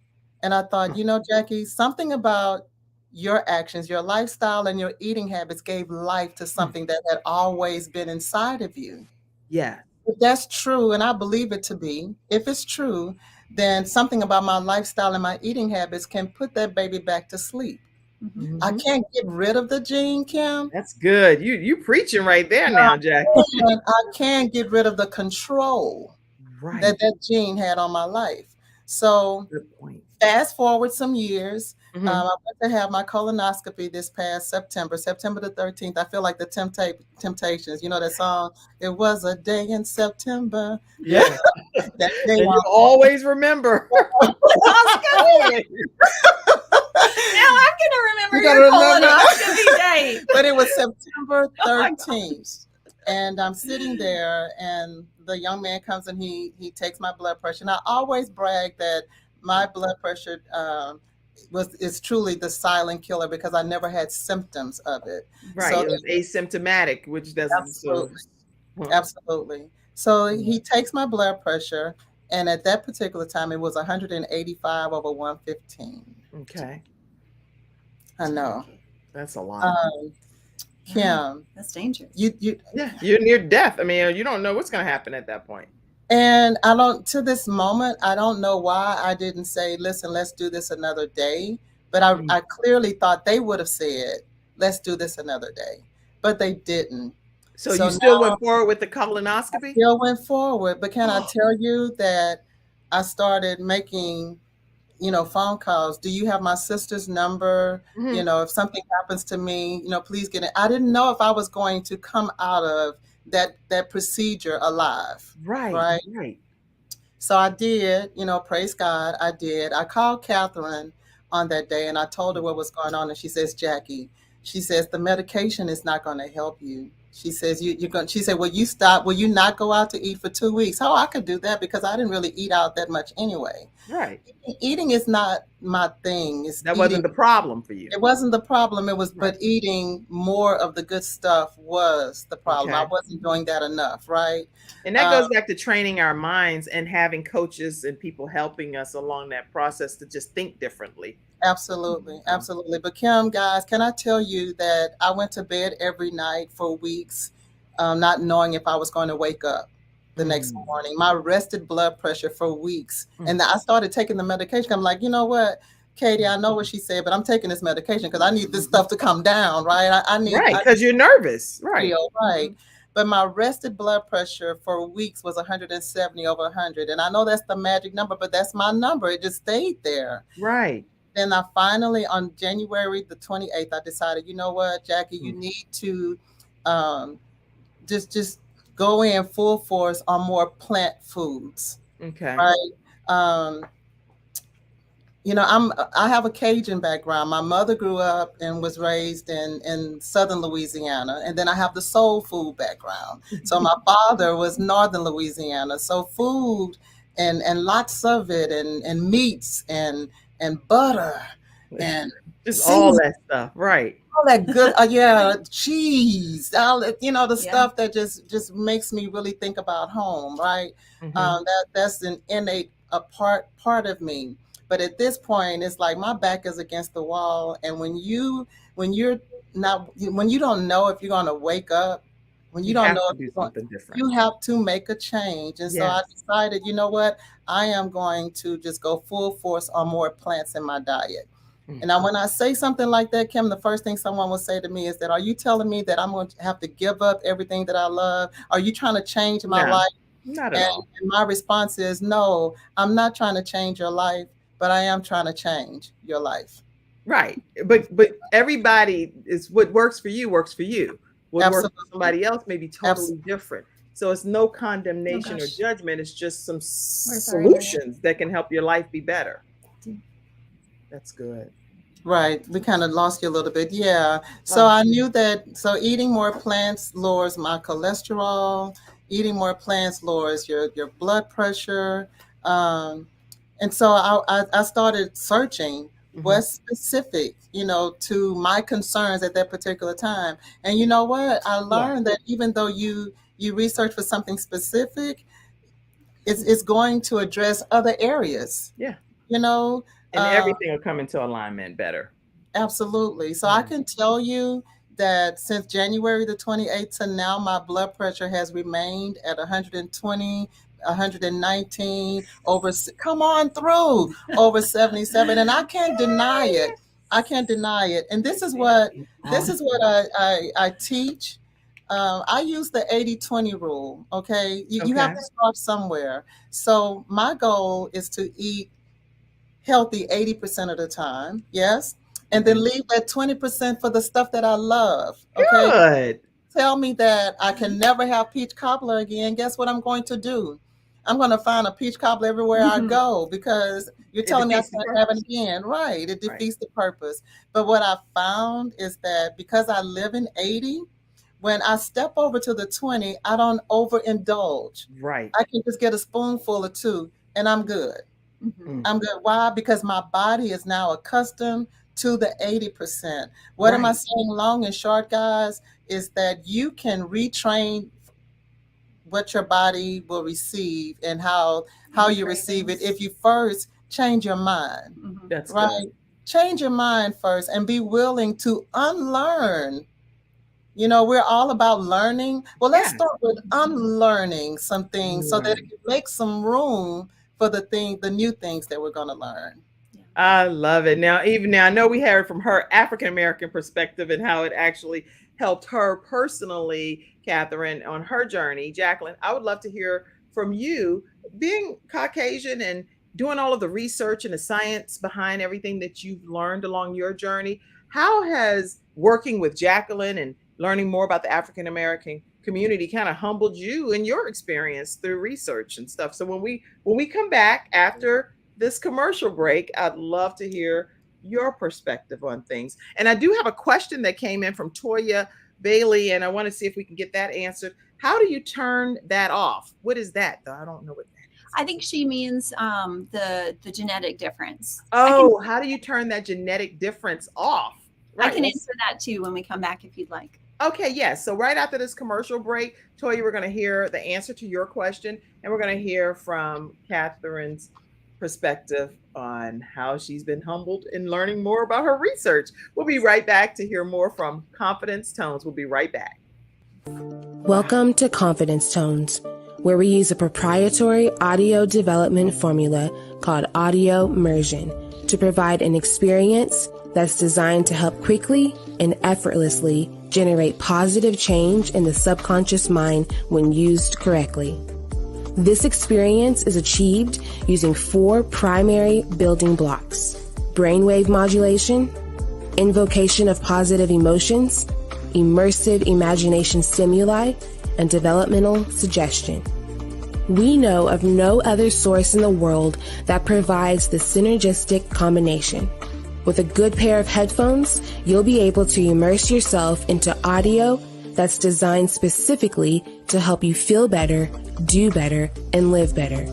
And I thought, Jackie, something about your actions, your lifestyle, and your eating habits gave life to something that had always been inside of you. Yeah. If that's true, and I believe it to be, if it's true, then something about my lifestyle and my eating habits can put that baby back to sleep. Mhm. I can't get rid of the gene, Kim. That's good. You preaching right there now, Jackie. I can't get rid of the control Right. that gene had on my life. So Good point. fast forward some years, Mhm. I went to have my colonoscopy this past September the 13th. I feel like the Temptations, that song, "It was a day in September." Yeah. That day And you'll always remember. Always. Now I'm going to remember You your gotta remember. colonoscopy date. But it was September Oh my 13th. And I'm sitting there, and the young man comes and he takes my blood pressure. And I always brag that my blood pressure is truly the silent killer, because I never had symptoms of it. Right. So it was asymptomatic, which doesn't. Absolutely. So, Absolutely. So he takes my blood pressure, and at that particular time, it was 185 over 115. okay. I know. That's a lot. Kim, That's dangerous. you Yeah. You're near death. I mean, you don't know what's going to happen at that point. And to this moment, I don't know why I didn't say, "Listen, let's do this another day." But I clearly thought they would have said, "Let's do this another day." But they didn't. So you still now went forward with the colonoscopy? still went forward. But can I tell you that I started making, phone calls? "Do you have my sister's number? Mhm. If something happens to me, please get it." I didn't know if I was going to come out of that procedure alive. Right. Right. Right. So I did, praise God, I did. I called Katherine on that day and I told her what was going on. And she says, Jackie, she says, the medication is not going to help you. She says, you're going, she said, will you not go out to eat for 2 weeks? Oh, I could do that because I didn't really eat out that much anyway. Right. Eating is not my thing. It's That eating. wasn't the problem for you. It wasn't the problem. It was, Right. but eating more of the good stuff was the problem. Okay. I wasn't doing that enough. Right. And that goes back to training our minds and having coaches and people helping us along that process to just think differently. Absolutely. Absolutely. But Kim, guys, can I tell you that I went to bed every night for weeks, not knowing if I was going to wake up the next morning. My rested blood pressure for weeks. And I started taking the medication. I'm like, you know what, Katie, I know what she said, but I'm taking this medication because I need this stuff to come down, right? I need, right, because you're nervous. Right. Right. But my rested blood pressure for weeks was 170 over 100. And I know that's the magic number, but that's my number. It just stayed there. Right. Then I finally, on January the 28th, I decided, you know what, Jackie, you need to just go in full force on more plant foods. Okay. Right. I have a Cajun background. My mother grew up and was raised in southern Louisiana, and then I have the soul food background. So my father was northern Louisiana. So food and lots of it, and meats and butter and just all that stuff. Right. All that good, cheese, all that, the stuff that just makes me really think about home. Right. That's an innate part of me. But at this point, it's like my back is against the wall. And when you don't know if you're going to wake up, when you don't know if do something different, you have to make a change. And so I decided, you know what, I am going to just go full force on more plants in my diet. And now when I say something like that, Kim, the first thing someone will say to me is that, are you telling me that I'm going to have to give up everything that I love? Are you trying to change my life? Not at all. And my response is, no, I'm not trying to change your life, but I am trying to change your life. Right. But everybody is, what works for you works for you. What works for somebody else may be totally different. So it's no condemnation or judgment. It's just some solutions that can help your life be better. That's good. Right. We kind of lost you a little bit. Yeah. So I knew that. So eating more plants lowers my cholesterol. Eating more plants lowers your blood pressure. And so I started searching what's specific, to my concerns at that particular time. And you know what? I learned that even though you research for something specific, it's going to address other areas. Yeah. And everything will come into alignment better. Absolutely. So I can tell you that since January the 28th to now, my blood pressure has remained at 120, 119, over 77. And I can't deny it. And this is what I teach. I use the 80-20 rule. Okay. You have to start somewhere. So my goal is to eat healthy 80% of the time. Yes. And then leave that 20% for the stuff that I love. Okay. Good. Tell me that I can never have peach cobbler again. Guess what I'm going to do? I'm going to find a peach cobbler everywhere I go, because you're telling me I can't have it again. Right. It defeats the purpose. But what I found is that because I live in 80, when I step over to the 20, I don't overindulge. Right. I can just get a spoonful or two and I'm good. I'm good. Why? Because my body is now accustomed to the 80%. What am I saying? Long and short, guys, is that you can retrain what your body will receive and how you receive it if you first change your mind. That's right. Good. Change your mind first and be willing to unlearn. We're all about learning. Well, let's start with unlearning some things so that it can make some room for the new things that we're going to learn. I love it. Now, I know we heard from her African-American perspective and how it actually helped her personally, Katherine, on her journey. Jacquelyne, I would love to hear from you, being Caucasian and doing all of the research and the science behind everything that you've learned along your journey. How has working with Jacquelyne and learning more about the African-American community kind of humbled you in your experience through research and stuff. So when we come back after this commercial break, I'd love to hear your perspective on things. And I do have a question that came in from Toya Bailey, and I want to see if we can get that answered. How do you turn that off? What is that, though? I don't know what that is. I think she means the genetic difference. Oh, how do you turn that genetic difference off? Right. I can answer that too when we come back if you'd like. Okay, yes. So right after this commercial break, Toya, we're going to hear the answer to your question, and we're going to hear from Katherine's perspective on how she's been humbled in learning more about her research. We'll be right back to hear more from Confidence Tones. We'll be right back. Welcome to Confidence Tones, where we use a proprietary audio development formula called audio immersion to provide an experience that's designed to help quickly and effortlessly generate positive change in the subconscious mind when used correctly. This experience is achieved using 4 primary building blocks: brainwave modulation, invocation of positive emotions, immersive imagination stimuli, and developmental suggestion. We know of no other source in the world that provides the synergistic combination. With a good pair of headphones, you'll be able to immerse yourself into audio that's designed specifically to help you feel better, do better, and live better.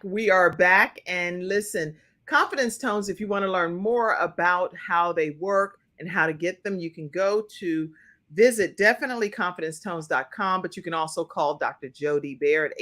We are back. And listen, Confidence Tones, if you want to learn more about how they work and how to get them, you can go to visit definitelyconfidencetones.com, but you can also call Dr. Jody Baer at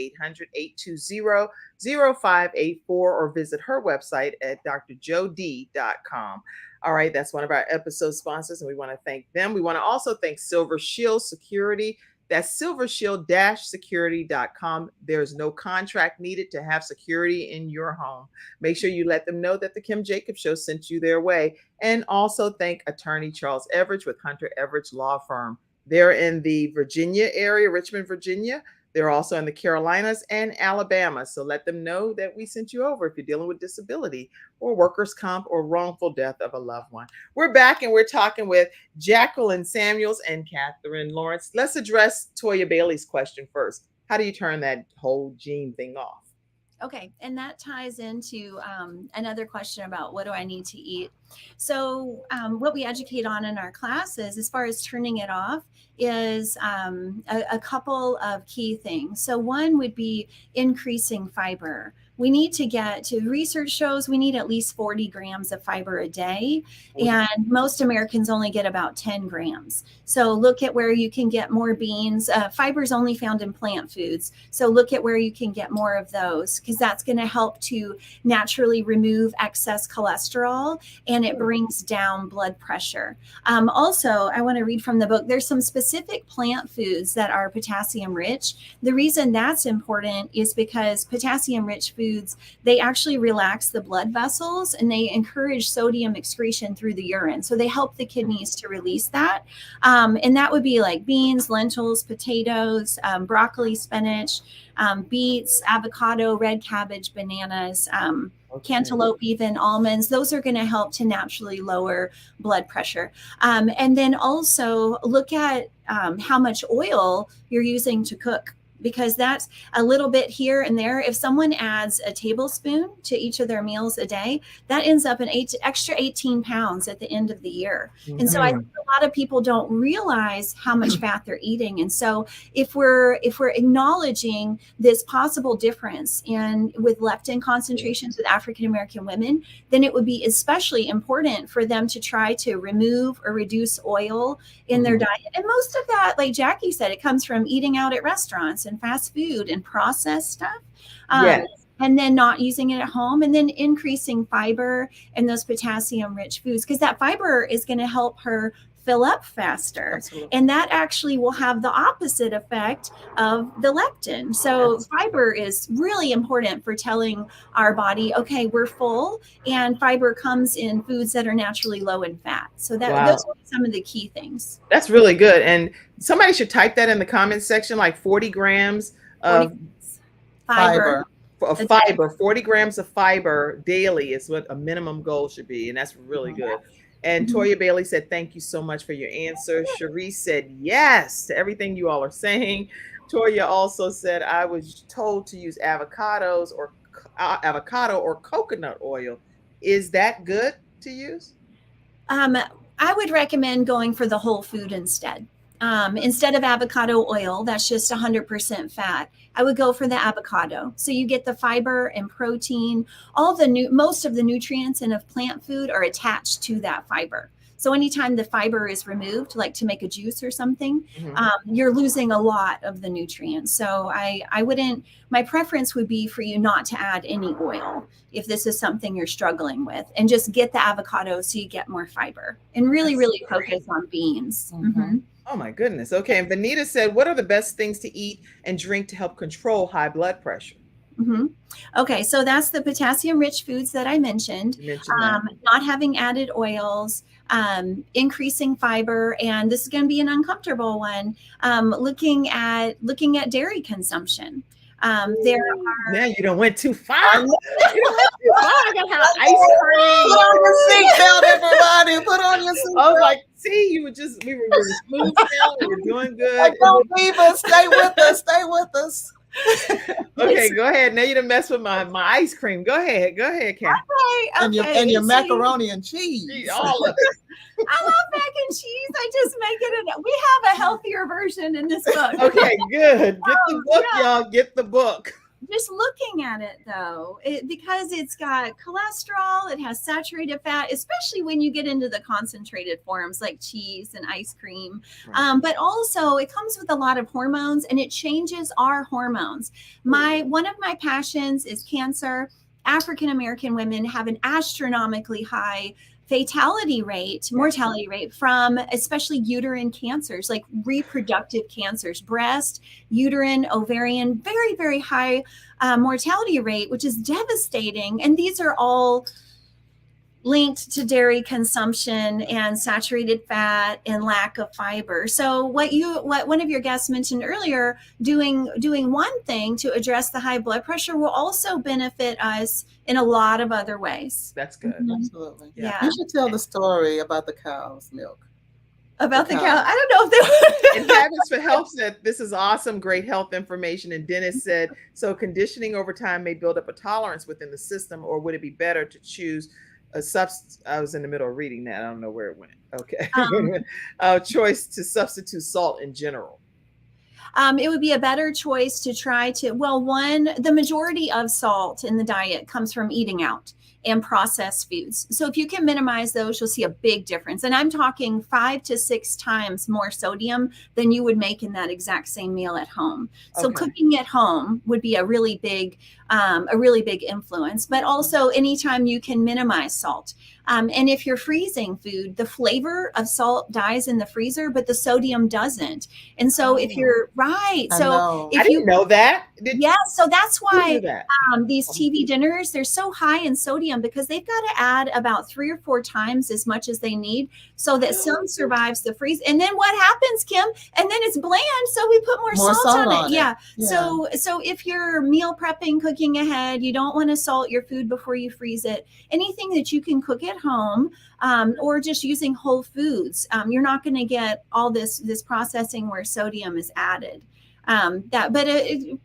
800-820-0584 or visit her website at drjod.com. All right, that's one of our episode sponsors, and we want to thank them. We want to also thank Silver Shield Security. That's silvershield-security.com. There's no contract needed to have security in your home. Make sure you let them know that the Kim Jacobs Show sent you their way. And also thank attorney Charles Everidge with Hunter Everidge Law Firm. They're in the Virginia area, Richmond, Virginia. They're also in the Carolinas and Alabama. So let them know that we sent you over if you're dealing with disability or workers' comp or wrongful death of a loved one. We're back and we're talking with Jacquelyne Samuels and Katherine Lawrence. Let's address Toya Bailey's question first. How do you turn that whole gene thing off? Okay, and that ties into another question about what do I need to eat. So what we educate on in our classes as far as turning it off is a couple of key things. So one would be increasing fiber. We need to get to, research shows we need at least 40 grams of fiber a day, and most Americans only get about 10 grams. So look at where you can get more beans. Fiber is only found in plant foods. So look at where you can get more of those, because that's going to help to naturally remove excess cholesterol, and it brings down blood pressure. Also, I want to read from the book. There's some specific plant foods that are potassium rich. The reason that's important is because potassium rich foods, they actually relax the blood vessels and they encourage sodium excretion through the urine. So they help the kidneys to release that. And that would be like beans, lentils, potatoes, broccoli, spinach, beets, avocado, red cabbage, bananas, cantaloupe, even almonds. Those are going to help to naturally lower blood pressure. And then also look at how much oil you're using to cook, because that's a little bit here and there. If someone adds a tablespoon to each of their meals a day, that ends up an extra 18 pounds at the end of the year. Mm-hmm. And so I think a lot of people don't realize how much fat they're eating. And so if we're acknowledging this possible difference with leptin concentrations with African-American women, then it would be especially important for them to try to remove or reduce oil in their diet. And most of that, like Jackie said, it comes from eating out at restaurants and fast food and processed stuff. Yes. And then not using it at home, and then increasing fiber and those potassium rich foods, because that fiber is going to help her fill up faster. Absolutely. And that actually will have the opposite effect of the leptin. So fiber is really important for telling our body, okay, we're full, and fiber comes in foods that are naturally low in fat. So that those are some of the key things. That's really good. And somebody should type that in the comments section, like 40 grams of fiber. 40 grams of fiber daily is what a minimum goal should be. And that's really good. And Toya Bailey said, thank you so much for your answer. Cherie said yes to everything you all are saying. Toya also said, I was told to use avocado or coconut oil. Is that good to use? I would recommend going for the whole food instead. Instead of avocado oil, that's just 100% fat. I would go for the avocado. So you get the fiber and protein. Most of the nutrients in a plant food are attached to that fiber. So anytime the fiber is removed, like to make a juice or something, you're losing a lot of the nutrients. So my preference would be for you not to add any oil if this is something you're struggling with, and just get the avocado so you get more fiber, and really focus on beans. Oh my goodness. Okay. And Vanita said, what are the best things to eat and drink to help control high blood pressure? Okay. So that's the potassium rich foods that I mentioned. Not having added oils, increasing fiber. And this is going to be an uncomfortable one. Looking at dairy consumption. There are. Now you don't went too far. I got ice cream. Put on your seatbelt, everybody. Put on your seatbelt. I was like, see, we were smooth now. We were doing good. Don't leave us. Stay with us. Stay with us. Okay, go ahead. Now you done mess with my ice cream. Go ahead, Katherine. Okay. And your macaroni and cheese. All of it. I love mac and cheese. I just make it. We have a healthier version in this book. Okay, good. Get the book, y'all. Get the book. Just looking at it though, because it's got cholesterol, it has saturated fat, especially when you get into the concentrated forms like cheese and ice cream. Right. But also it comes with a lot of hormones, and it changes our hormones. One of my passions is cancer. African American women have an astronomically high mortality rate from especially uterine cancers, like reproductive cancers, breast, uterine, ovarian, very, very high mortality rate, which is devastating. And these are all linked to dairy consumption and saturated fat and lack of fiber. So what one of your guests mentioned earlier, doing one thing to address the high blood pressure will also benefit us in a lot of other ways. That's good. Absolutely. Yeah. You should tell the story about the cow's milk. About the cow. I don't know if And Habits for Health said, this is awesome, great health information. And Dennis said, so conditioning over time may build up a tolerance within the system, or would it be better to choose a substance? I was in the middle of reading that. I don't know where it went. Okay. Choice to substitute salt in general. It would be a better choice to try to, the majority of salt in the diet comes from eating out and processed foods. So if you can minimize those, you'll see a big difference. And I'm talking 5 to 6 times more sodium than you would make in that exact same meal at home. So cooking at home would be a really big influence, but also anytime you can minimize salt. And if you're freezing food, the flavor of salt dies in the freezer, but the sodium doesn't. And so if you're right, so if I didn't know that. So that's why these TV dinners, they're so high in sodium because they've got to add about 3 or 4 times as much as they need so that some survives the freeze. And then what happens, Kim? And then it's bland, so we put more salt on it. Yeah. So if you're meal prepping, cooking ahead, you don't want to salt your food before you freeze it. Anything that you can cook at home, or just using whole foods, you're not going to get all this processing where sodium is added.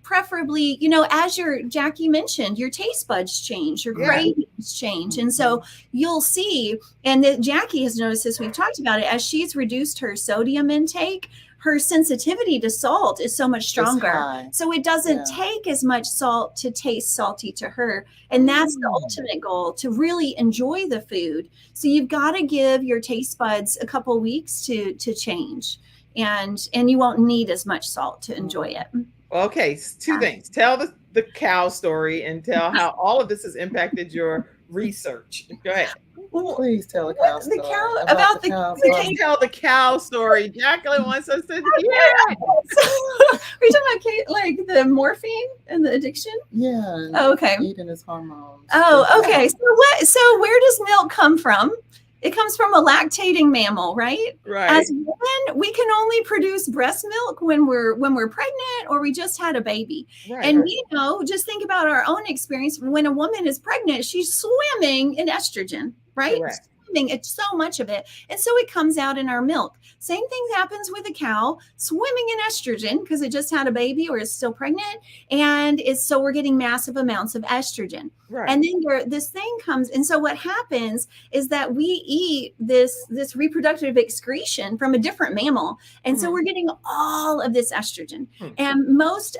Preferably, as Jackie mentioned, your taste buds change, your cravings change. And so you'll see, and Jackie has noticed this, we've talked about it, as she's reduced her sodium intake, her sensitivity to salt is so much stronger. So it doesn't take as much salt to taste salty to her. And that's the ultimate goal, to really enjoy the food. So you've got to give your taste buds a couple weeks to change. And you won't need as much salt to enjoy it. Okay, 2 things. Tell the cow story and tell how all of this has impacted your research. Go ahead. Please tell a cow story. The cow about the cow the farm. Please tell the cow story. Jacquelyne wants us to hear it. Are you talking about like the morphine and the addiction? Yeah. Oh, okay. Eating his hormones. Oh, okay. So where does milk come from? It comes from a lactating mammal, right? Right. As women, we can only produce breast milk when we're pregnant or we just had a baby. Right. And we know, just think about our own experience. When a woman is pregnant, she's swimming in estrogen, right? Correct. It's so much of it. And so it comes out in our milk. Same thing happens with a cow swimming in estrogen because it just had a baby or is still pregnant. And so we're getting massive amounts of estrogen. Right. And then this thing comes. And so what happens is that we eat this reproductive excretion from a different mammal. And so we're getting all of this estrogen. And most,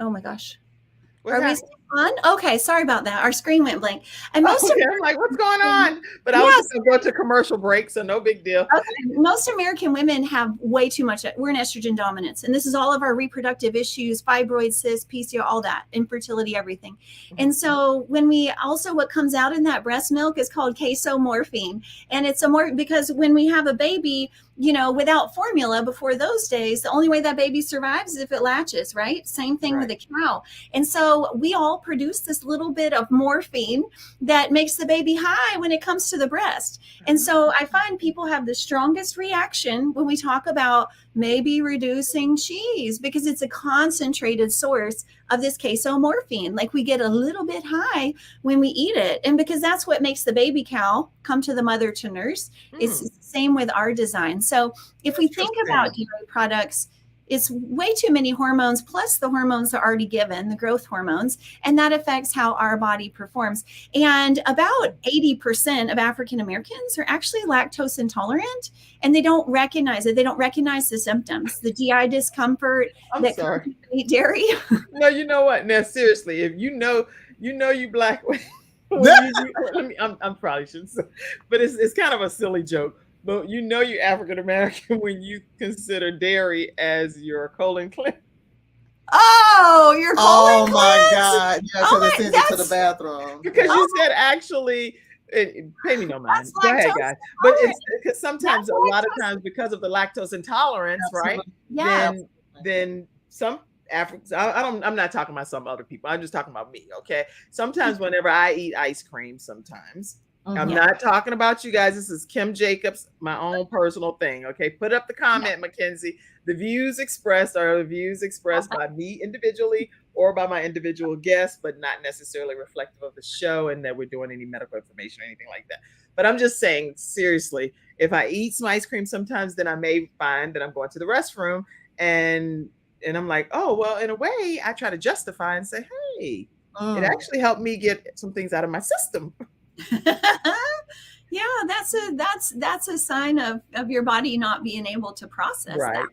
oh my gosh. What's Are we happening? still on? Okay, sorry about that. Our screen went blank. And most Okay, I'm like, what's going on? But I was just going to go to commercial break, so no big deal. most American women have way too much. We're in estrogen dominance. And this is all of our reproductive issues, fibroids, cysts, PCO, all that, infertility, everything. And so what comes out in that breast milk is called casomorphine. And it's because when we have a baby, without formula before those days, the only way that baby survives is if it latches, right? Same thing with a cow. And so we all produce this little bit of morphine that makes the baby high when it comes to the breast. And so I find people have the strongest reaction when we talk about maybe reducing cheese because it's a concentrated source of this casomorphine. Like we get a little bit high when we eat it. And because that's what makes the baby cow come to the mother to nurse. It's the same with our design. So if we think about dairy products, it's way too many hormones, plus the hormones are already given, the growth hormones, and that affects how our body performs. And about 80% of African Americans are actually lactose intolerant, and they don't recognize it. They don't recognize the symptoms, the GI discomfort that comes with eat dairy. No, you know what? Now, seriously, if you black, I'm probably shouldn't say, but it's kind of a silly joke. But you're African American when you consider dairy as your colon cleanse. Oh, your colon cleanse? Oh my God! Yeah, because it sends you to the bathroom. Because you said actually, pay me no mind. Go ahead, guys. But it's because sometimes, a lot of times, because of the lactose intolerance, right? Yeah. Then some Africans. I'm not talking about some other people. I'm just talking about me. Okay. Sometimes, whenever I eat ice cream, I'm not talking about you guys. This is Kim Jacobs, my own personal thing. Okay. Put up the comment, Mackenzie. The views expressed are the views expressed by me individually or by my individual guests, but not necessarily reflective of the show and that we're doing any medical information or anything like that. But I'm just saying, seriously, if I eat some ice cream sometimes, then I may find that I'm going to the restroom and I'm like, oh, well, in a way, I try to justify and say, hey, it actually helped me get some things out of my system. Yeah, that's a sign of your body not being able to process that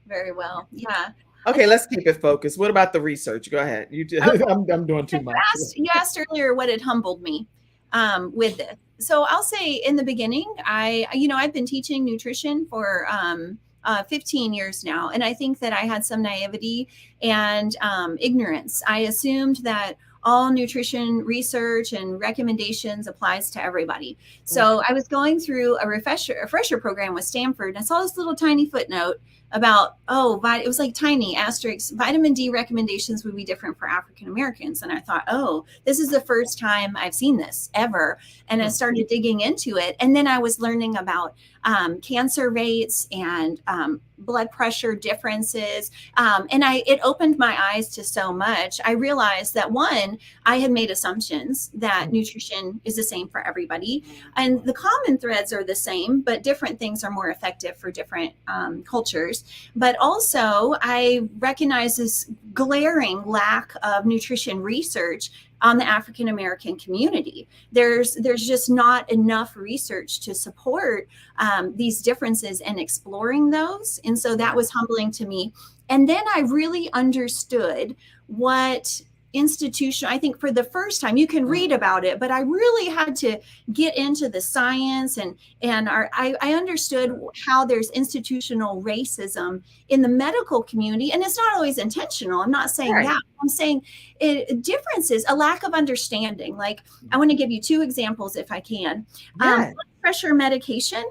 very well. Yeah. Okay, let's keep it focused. What about the research? Go ahead. You just, I'm doing too much. You asked earlier what had humbled me with this. So I'll say in the beginning, I've been teaching nutrition for 15 years now, and I think that I had some naivety and ignorance. I assumed that all nutrition research and recommendations applies to everybody. So I was going through a refresher program with Stanford, and I saw this little tiny footnote about, it was like tiny asterisks, vitamin D recommendations would be different for African Americans. And I thought, this is the first time I've seen this ever. And I started digging into it. And then I was learning about cancer rates and blood pressure differences. And it opened my eyes to so much. I realized that one, I had made assumptions that nutrition is the same for everybody. And the common threads are the same, but different things are more effective for different cultures. But also I recognize this glaring lack of nutrition research on the African American community. There's just not enough research to support these differences and exploring those. And so that was humbling to me. And then I really understood what institution. I think for the first time, you can read about it, but I really had to get into the science, and I understood how there's institutional racism in the medical community, and it's not always intentional. I'm not saying that. I'm saying differences, a lack of understanding. Like, I want to give you 2 examples if I can. Blood pressure medication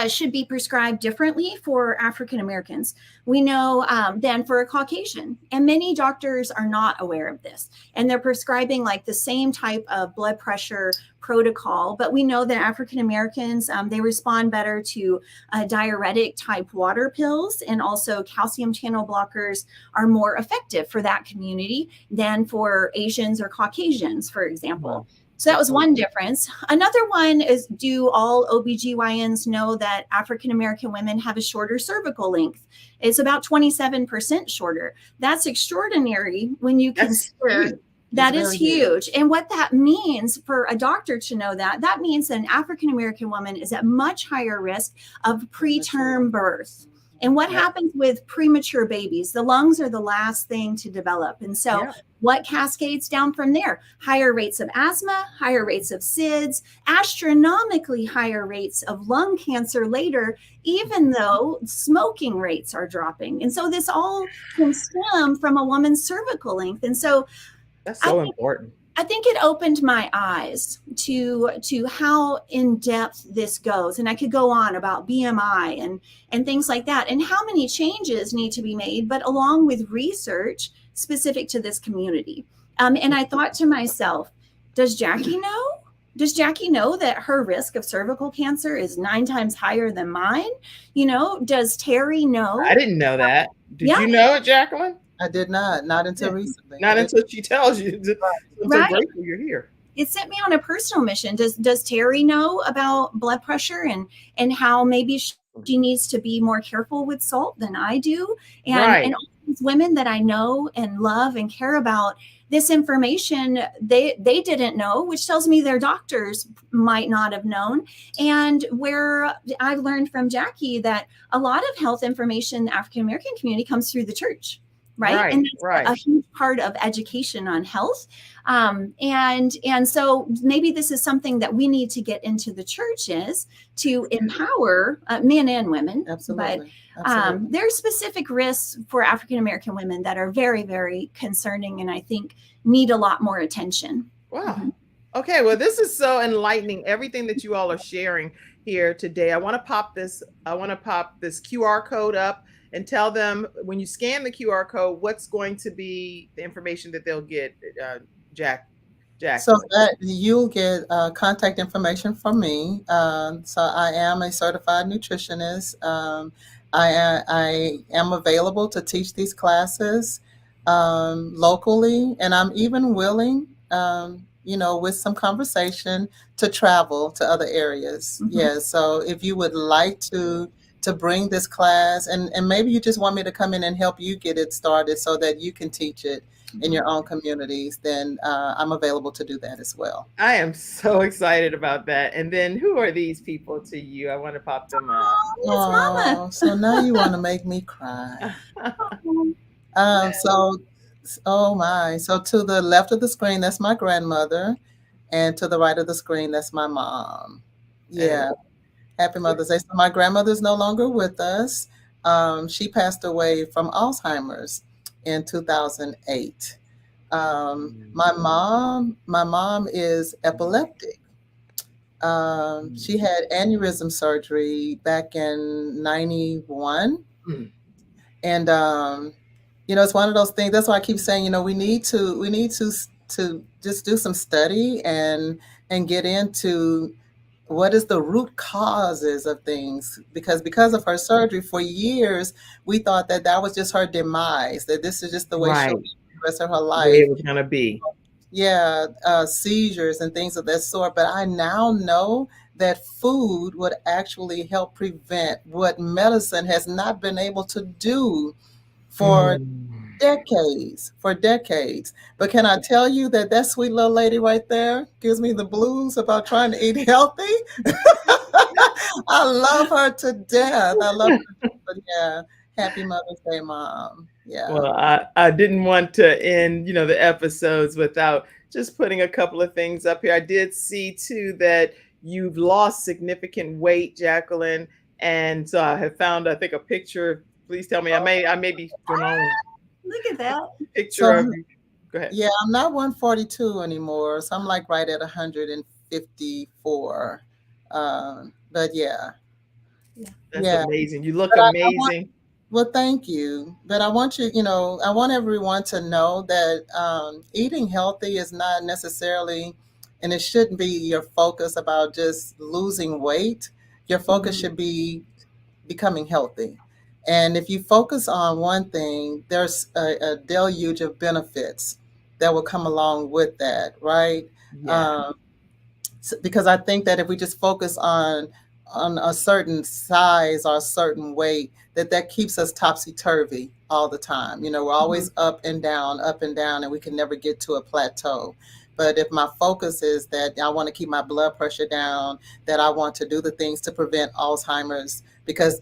should be prescribed differently for African Americans, we know, than for a Caucasian. And many doctors are not aware of this. And they're prescribing like the same type of blood pressure protocol. But we know that African Americans, they respond better to diuretic type water pills, and also calcium channel blockers are more effective for that community than for Asians or Caucasians, for example. So that was one difference. Another one is, do all OBGYNs know that African American women have a shorter cervical length? It's about 27% shorter. That's extraordinary when you consider that is huge. And what that means for a doctor to know that means that an African American woman is at much higher risk of preterm birth. And what happens with premature babies? The lungs are the last thing to develop. And so what cascades down from there? Higher rates of asthma, higher rates of SIDS, astronomically higher rates of lung cancer later, even though smoking rates are dropping. And so this all can stem from a woman's cervical length. And so that's so important. I think it opened my eyes to how in depth this goes. And I could go on about BMI and things like that, and how many changes need to be made, but along with research specific to this community. And I thought to myself, does Jackie know? Does Jackie know that her risk of cervical cancer is 9 times higher than mine? You know, does Terry know? I didn't know that. Did you know it, Jacquelyne? I did not until recently. Not until she tells you. I'm so grateful you're here. It sent me on a personal mission. Does Terry know about blood pressure and how maybe she needs to be more careful with salt than I do? And all these women that I know and love and care about, this information they didn't know, which tells me their doctors might not have known. And where I've learned from Jackie that a lot of health information in the African American community comes through the church. Right. And that's a huge part of education on health. And so maybe this is something that we need to get into the churches to empower men and women. Absolutely. But there are specific risks for African American women that are very, very concerning, and I think need a lot more attention. Wow. Mm-hmm. Okay. Well, this is so enlightening. Everything that you all are sharing here today. I want to pop this QR code up and tell them, when you scan the QR code, what's going to be the information that they'll get, Jack. So that you'll get contact information from me. So I am a certified nutritionist. I am available to teach these classes locally, and I'm even willing, with some conversation, to travel to other areas. Mm-hmm. Yeah. So if you would like to bring this class, and maybe you just want me to come in and help you get it started so that you can teach it in your own communities, then I'm available to do that as well. I am so excited about that. And then who are these people to you? I want to pop them up. It's Mama. So now you want to make me cry. So to the left of the screen, that's my grandmother. And to the right of the screen, that's my mom. Yeah. Happy Mother's Day. So my grandmother is no longer with us. She passed away from Alzheimer's in 2008. My mom is epileptic. She had aneurysm surgery back in 91. And it's one of those things. That's why I keep saying, we need to just do some study and get into what is the root causes of things, because of her surgery for years, we thought that was just her demise, that this is just the way she'll be the rest of her life. It was going to be. Yeah, seizures and things of that sort. But I now know that food would actually help prevent what medicine has not been able to do for decades. But can I tell you that sweet little lady right there gives me the blues about trying to eat healthy? I love her to death. But yeah, happy Mother's Day, Mom. Yeah. Well, I didn't want to end, the episodes without just putting a couple of things up here. I did see too that you've lost significant weight, Jacquelyne, and so I have found, I think, a picture. Please tell me, I may be wrong. Look at that. Picture So of you. Go ahead. yeah, I'm not 142 anymore. So I'm like right at 154. But yeah. That's Yeah. amazing. You look But I want, amazing. well, thank you. But I want you, I want everyone to know that eating healthy is not necessarily, and it shouldn't be your focus about just losing weight. Your focus should be becoming healthy. And if you focus on one thing, there's a deluge of benefits that will come along with that, right? Yeah. Because I think that if we just focus on a certain size or a certain weight, that keeps us topsy turvy all the time. We're always up and down, and we can never get to a plateau. But if my focus is that I want to keep my blood pressure down, that I want to do the things to prevent Alzheimer's, because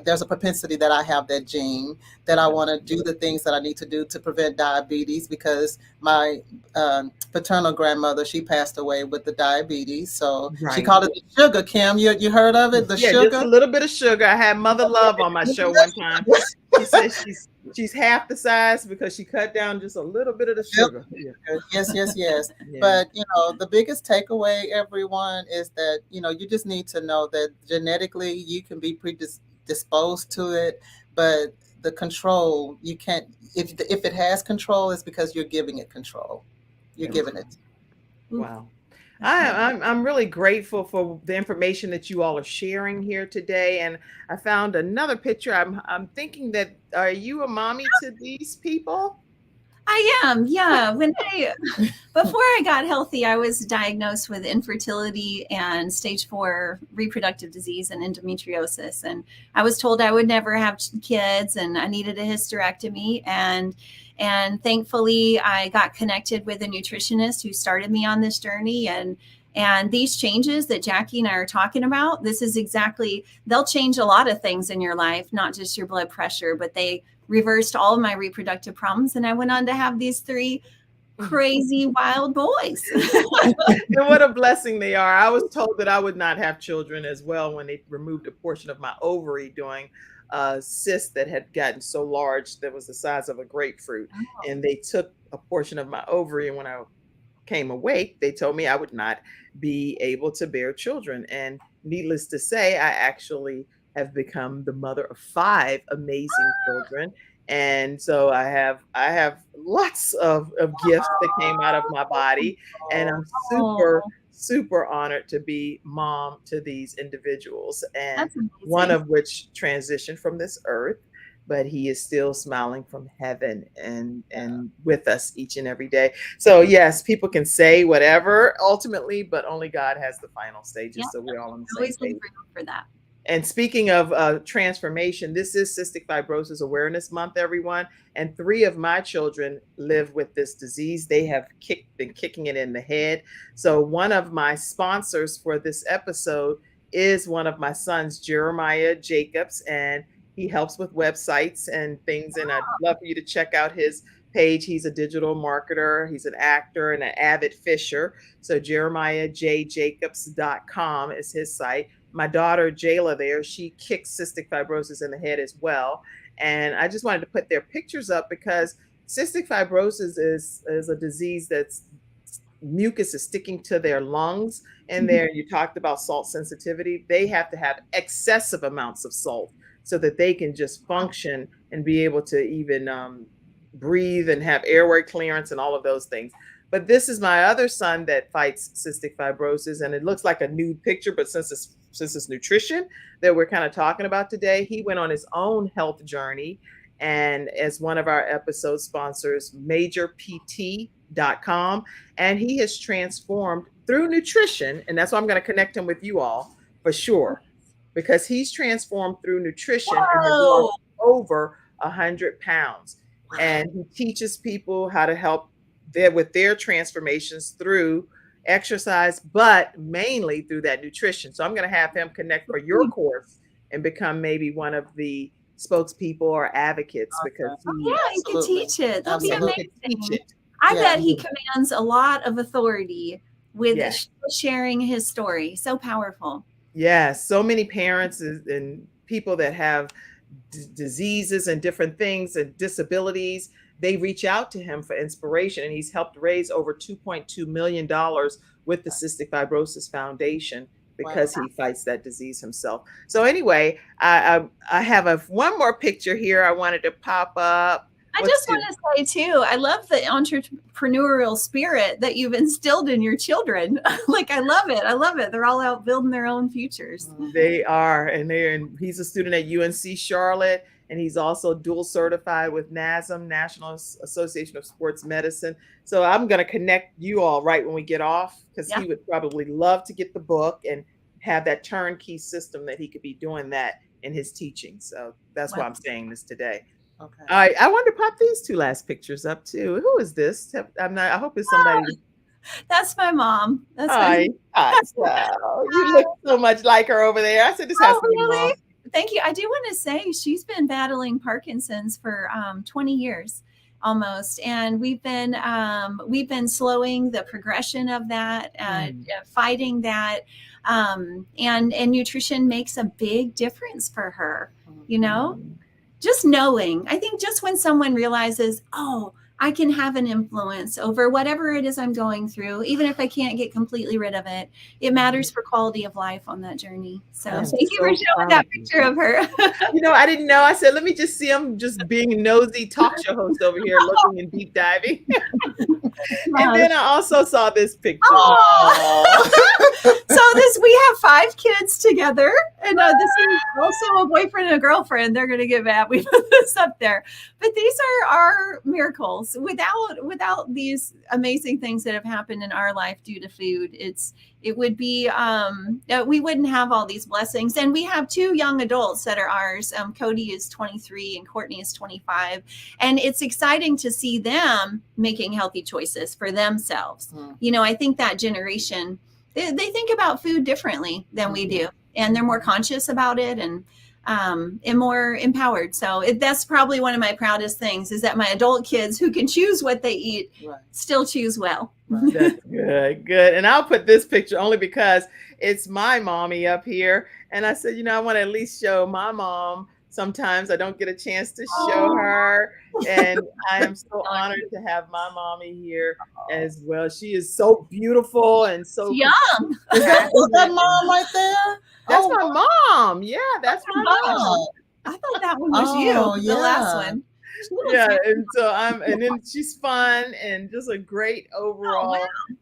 there's a propensity that I have that gene, that I want to do the things that I need to do to prevent diabetes, because my paternal grandmother, she passed away with the diabetes, so she Right. called it the sugar. Kim, you heard of it, the Yeah, just sugar? a little bit of sugar. I had Mother Love on my show one time. She said she's half the size because she cut down just a little bit of the sugar. Yeah. Yes, yes, yes. Yeah. But the biggest takeaway, everyone, is that you just need to know that genetically you can be predisposed to it, but the control, you can't. If it has control, it's because you're giving it control. You're giving it. Wow. I'm really grateful for the information that you all are sharing here today. And I found another picture. I'm thinking that, are you a mommy to these people? I am, yeah. Before I got healthy, I was diagnosed with infertility and stage 4 reproductive disease and endometriosis. And I was told I would never have kids and I needed a hysterectomy. And thankfully I got connected with a nutritionist who started me on this journey. And these changes that Jackie and I are talking about, they'll change a lot of things in your life, not just your blood pressure, but they reversed all of my reproductive problems. And I went on to have these 3 crazy wild boys. And what a blessing they are. I was told that I would not have children as well when they removed a portion of my ovary doing a cyst that had gotten so large that was the size of a grapefruit. Oh. And they took a portion of my ovary, and when I came awake, they told me I would not be able to bear children. And needless to say, I actually have become the mother of 5 amazing children. And so I have lots of gifts that came out of my body. And I'm super honored to be mom to these individuals. And one of which transitioned from this earth, but he is still smiling from heaven and with us each and every day. So yes, people can say whatever ultimately, but only God has the final stages. Yeah, so we're all on the always same page. for that. And speaking of transformation, this is Cystic Fibrosis Awareness Month, everyone. And 3 of my children live with this disease. They have been kicking it in the head. So one of my sponsors for this episode is one of my sons, Jeremiah Jacobs, and he helps with websites and things. And I'd love for you to check out his page. He's a digital marketer. He's an actor and an avid fisher. So JeremiahJJacobs.com is his site. My daughter, Jayla, there, she kicks cystic fibrosis in the head as well. And I just wanted to put their pictures up because cystic fibrosis is a disease that's mucus is sticking to their lungs. And there, you talked about salt sensitivity. They have to have excessive amounts of salt so that they can just function and be able to even breathe and have airway clearance and all of those things. But this is my other son that fights cystic fibrosis, and it looks like a nude picture, but since it's nutrition that we're kind of talking about today, he went on his own health journey. And as one of our episode sponsors, MajorPT.com, and he has transformed through nutrition. And that's why I'm going to connect him with you all for sure, because he's transformed through nutrition and has lost over 100 pounds. And he teaches people how to help with their transformations through exercise, but mainly through that nutrition. So I'm going to have him connect for your course and become maybe one of the spokespeople or advocates because Yeah, he could teach it. That'll be Absolutely. amazing. I bet he commands a lot of authority with sharing his story. So powerful. Yes, so many parents and people that have diseases and different things and disabilities, they reach out to him for inspiration, and he's helped raise over $2.2 million with the Cystic Fibrosis Foundation because he fights that disease himself. So anyway, I have one more picture here I wanted to pop up. I just want to say too, I love the entrepreneurial spirit that you've instilled in your children. Like, I love it. I love it. They're all out building their own futures. They are, and he's a student at UNC Charlotte, and he's also dual certified with NASM, National Association of Sports Medicine. So I'm going to connect you all right when we get off, because he would probably love to get the book and have that turnkey system that he could be doing that in his teaching. So that's why I'm saying this today. Okay. All right. I wanted to pop these two last pictures up too. Who is this? I hope it's somebody. That's my mom. That's Hi. You look so much like her over there. I said this has to be mom. Thank you. I do want to say she's been battling Parkinson's for 20 years almost, and we've been slowing the progression of that, fighting that, and nutrition makes a big difference for her. You know, just knowing. I think just when someone realizes, oh, I can have an influence over whatever it is I'm going through, even if I can't get completely rid of it. It matters for quality of life on that journey. So thank you for showing that picture of her. I didn't know. I said, let me just see him just being a nosy talk show host over here, looking and deep diving. And then I also saw this picture. So we have 5 kids together, and this is also a boyfriend and a girlfriend. They're going to get mad. We put this up there, but these are our miracles. Without these amazing things that have happened in our life due to food, it would be we wouldn't have all these blessings. And we have 2 young adults that are ours. Cody is 23 and Courtney is 25, and it's exciting to see them making healthy choices for themselves. I think that generation, they think about food differently than we do, and they're more conscious about it and more empowered. So that's probably one of my proudest things, is that my adult kids who can choose what they eat still choose well. That's good. And I'll put this picture only because it's my mommy up here. And I said, I want to at least show my mom. Sometimes I don't get a chance to show her. And I am so honored to have my mommy here as well. She is so beautiful and so young. Is that mom right there? That's my mom. Yeah, that's my mom. I thought that one was you, the last one. Yeah, and then she's fun and just a great overall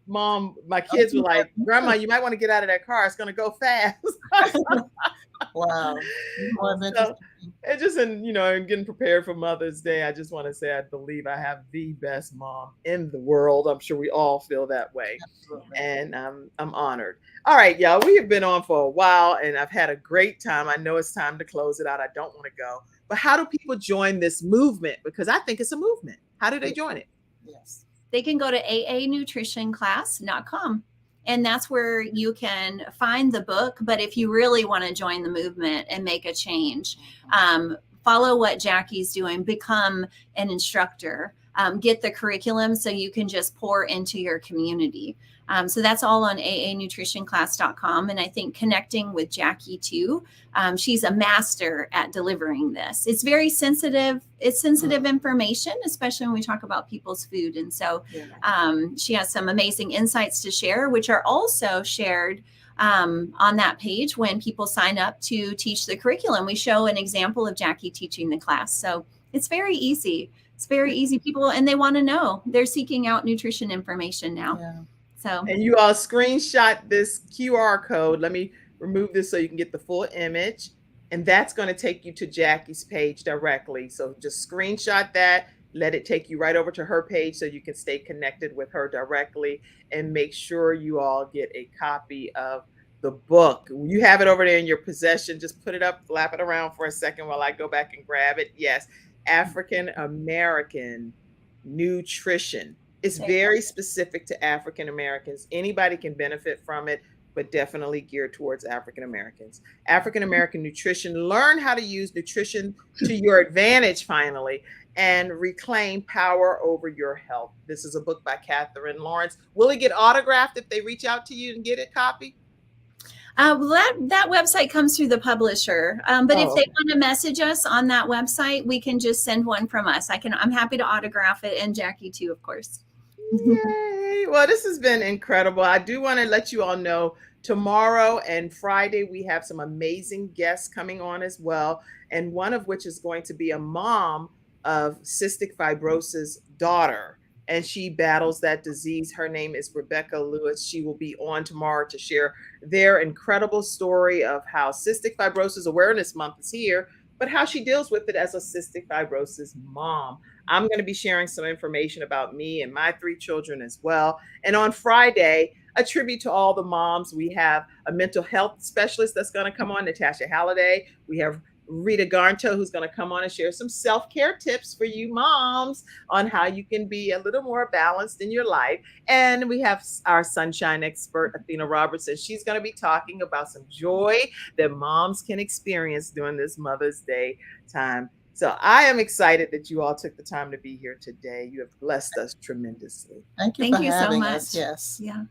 mom. My kids were like, Grandma, you might want to get out of that car. It's going to go fast. Wow. And just in getting prepared for Mother's Day, I just want to say I believe I have the best mom in the world. I'm sure we all feel that way. Absolutely. And I'm honored. All right, y'all, we have been on for a while and I've had a great time. I know it's time to close it out. I don't want to go. But how do people join this movement? Because I think it's a movement. How do they join it? Yes. They can go to aanutritionclass.com. And that's where you can find the book. But if you really want to join the movement and make a change, follow what Jackie's doing, become an instructor, get the curriculum so you can just pour into your community. So that's all on aanutritionclass.com. And I think connecting with Jackie too, she's a master at delivering this. It's very sensitive. It's sensitive information, especially when we talk about people's food. And so she has some amazing insights to share, which are also shared on that page when people sign up to teach the curriculum. We show an example of Jackie teaching the class. So it's very easy. It's very easy. People, and they want to know. They're seeking out nutrition information now. Yeah. So, and you all screenshot this QR code. Let me remove this so you can get the full image. And that's going to take you to Jackie's page directly. So just screenshot that, let it take you right over to her page so you can stay connected with her directly, and make sure you all get a copy of the book. You have it over there in your possession. Just put it up, flap it around for a second while I go back and grab it. Yes, African American Nutrition. It's very specific to African Americans. Anybody can benefit from it. but definitely geared towards African Americans. African American nutrition. Learn how to use nutrition to your advantage finally, and reclaim power over your health. This is a book by Katherine Lawrence. Will it get autographed if they reach out to you and get a copy? That website comes through the publisher. But if they want to message us on that website, we can just send one from us. I'm happy to autograph it, and Jackie too, of course. Yay. Well, this has been incredible. I do want to let you all know tomorrow and Friday, we have some amazing guests coming on as well. And one of which is going to be a mom of cystic fibrosis daughter. And she battles that disease. Her name is Rebecca Lewis. She will be on tomorrow to share their incredible story of how Cystic Fibrosis Awareness Month is here, but how she deals with it as a cystic fibrosis mom. I'm going to be sharing some information about me and my 3 children as well. And on Friday, a tribute to all the moms. We have a mental health specialist that's going to come on, Natasha Halliday. We have Rita Garnto, who's going to come on and share some self-care tips for you moms on how you can be a little more balanced in your life. And we have our sunshine expert, Athena Robertson. She's going to be talking about some joy that moms can experience during this Mother's Day time. So I am excited that you all took the time to be here today. You have blessed us tremendously. Thank you for having us. Yes. Yeah.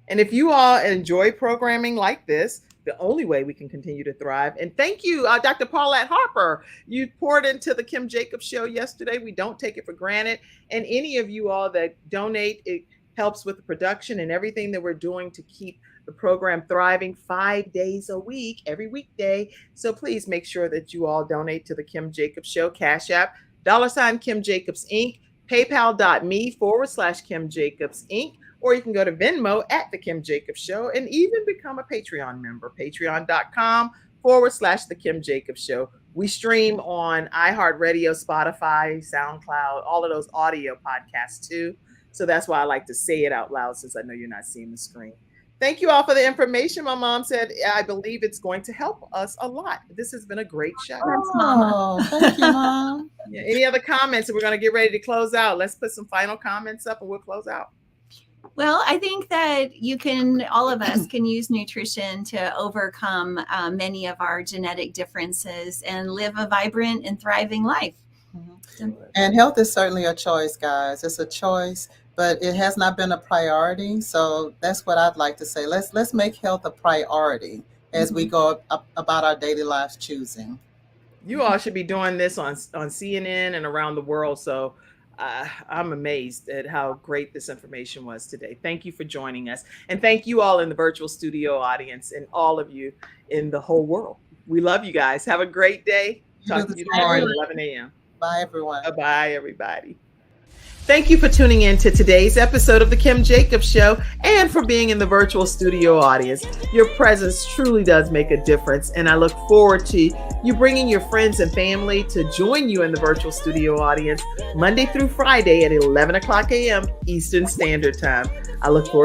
And if you all enjoy programming like this, the only way we can continue to thrive. And thank you, Dr. Paulette Harper. You poured into the Kim Jacobs Show yesterday. We don't take it for granted. And any of you all that donate, it helps with the production and everything that we're doing to keep the program thriving 5 days a week, every weekday. So please make sure that you all donate to the Kim Jacobs Show. Cash App, $ Kim Jacobs Inc., PayPal.me/Kim Jacobs Inc., or you can go to Venmo at The Kim Jacobs Show and even become a Patreon member, patreon.com/The Kim Jacobs Show. We stream on iHeartRadio, Spotify, SoundCloud, all of those audio podcasts too. So that's why I like to say it out loud, since I know you're not seeing the screen. Thank you all for the information. My mom said, I believe it's going to help us a lot. This has been a great show. Oh, thank you, Mom. Yeah, any other comments? We're going to get ready to close out. Let's put some final comments up and we'll close out. Well, I think that all of us can use nutrition to overcome many of our genetic differences and live a vibrant and thriving life. And health is certainly a choice, guys. It's a choice, but it has not been a priority. So that's what I'd like to say. Let's make health a priority as we go about our daily lives choosing. You all should be doing this on CNN and around the world. So I'm amazed at how great this information was today. Thank you for joining us. And thank you all in the virtual studio audience and all of you in the whole world. We love you guys. Have a great day. Talk to you tomorrow at 11 a.m. Bye, everyone. Bye, everybody. Thank you for tuning in to today's episode of The Kim Jacobs Show and for being in the virtual studio audience. Your presence truly does make a difference, and I look forward to you bringing your friends and family to join you in the virtual studio audience Monday through Friday at 11 o'clock a.m. Eastern Standard Time. I look forward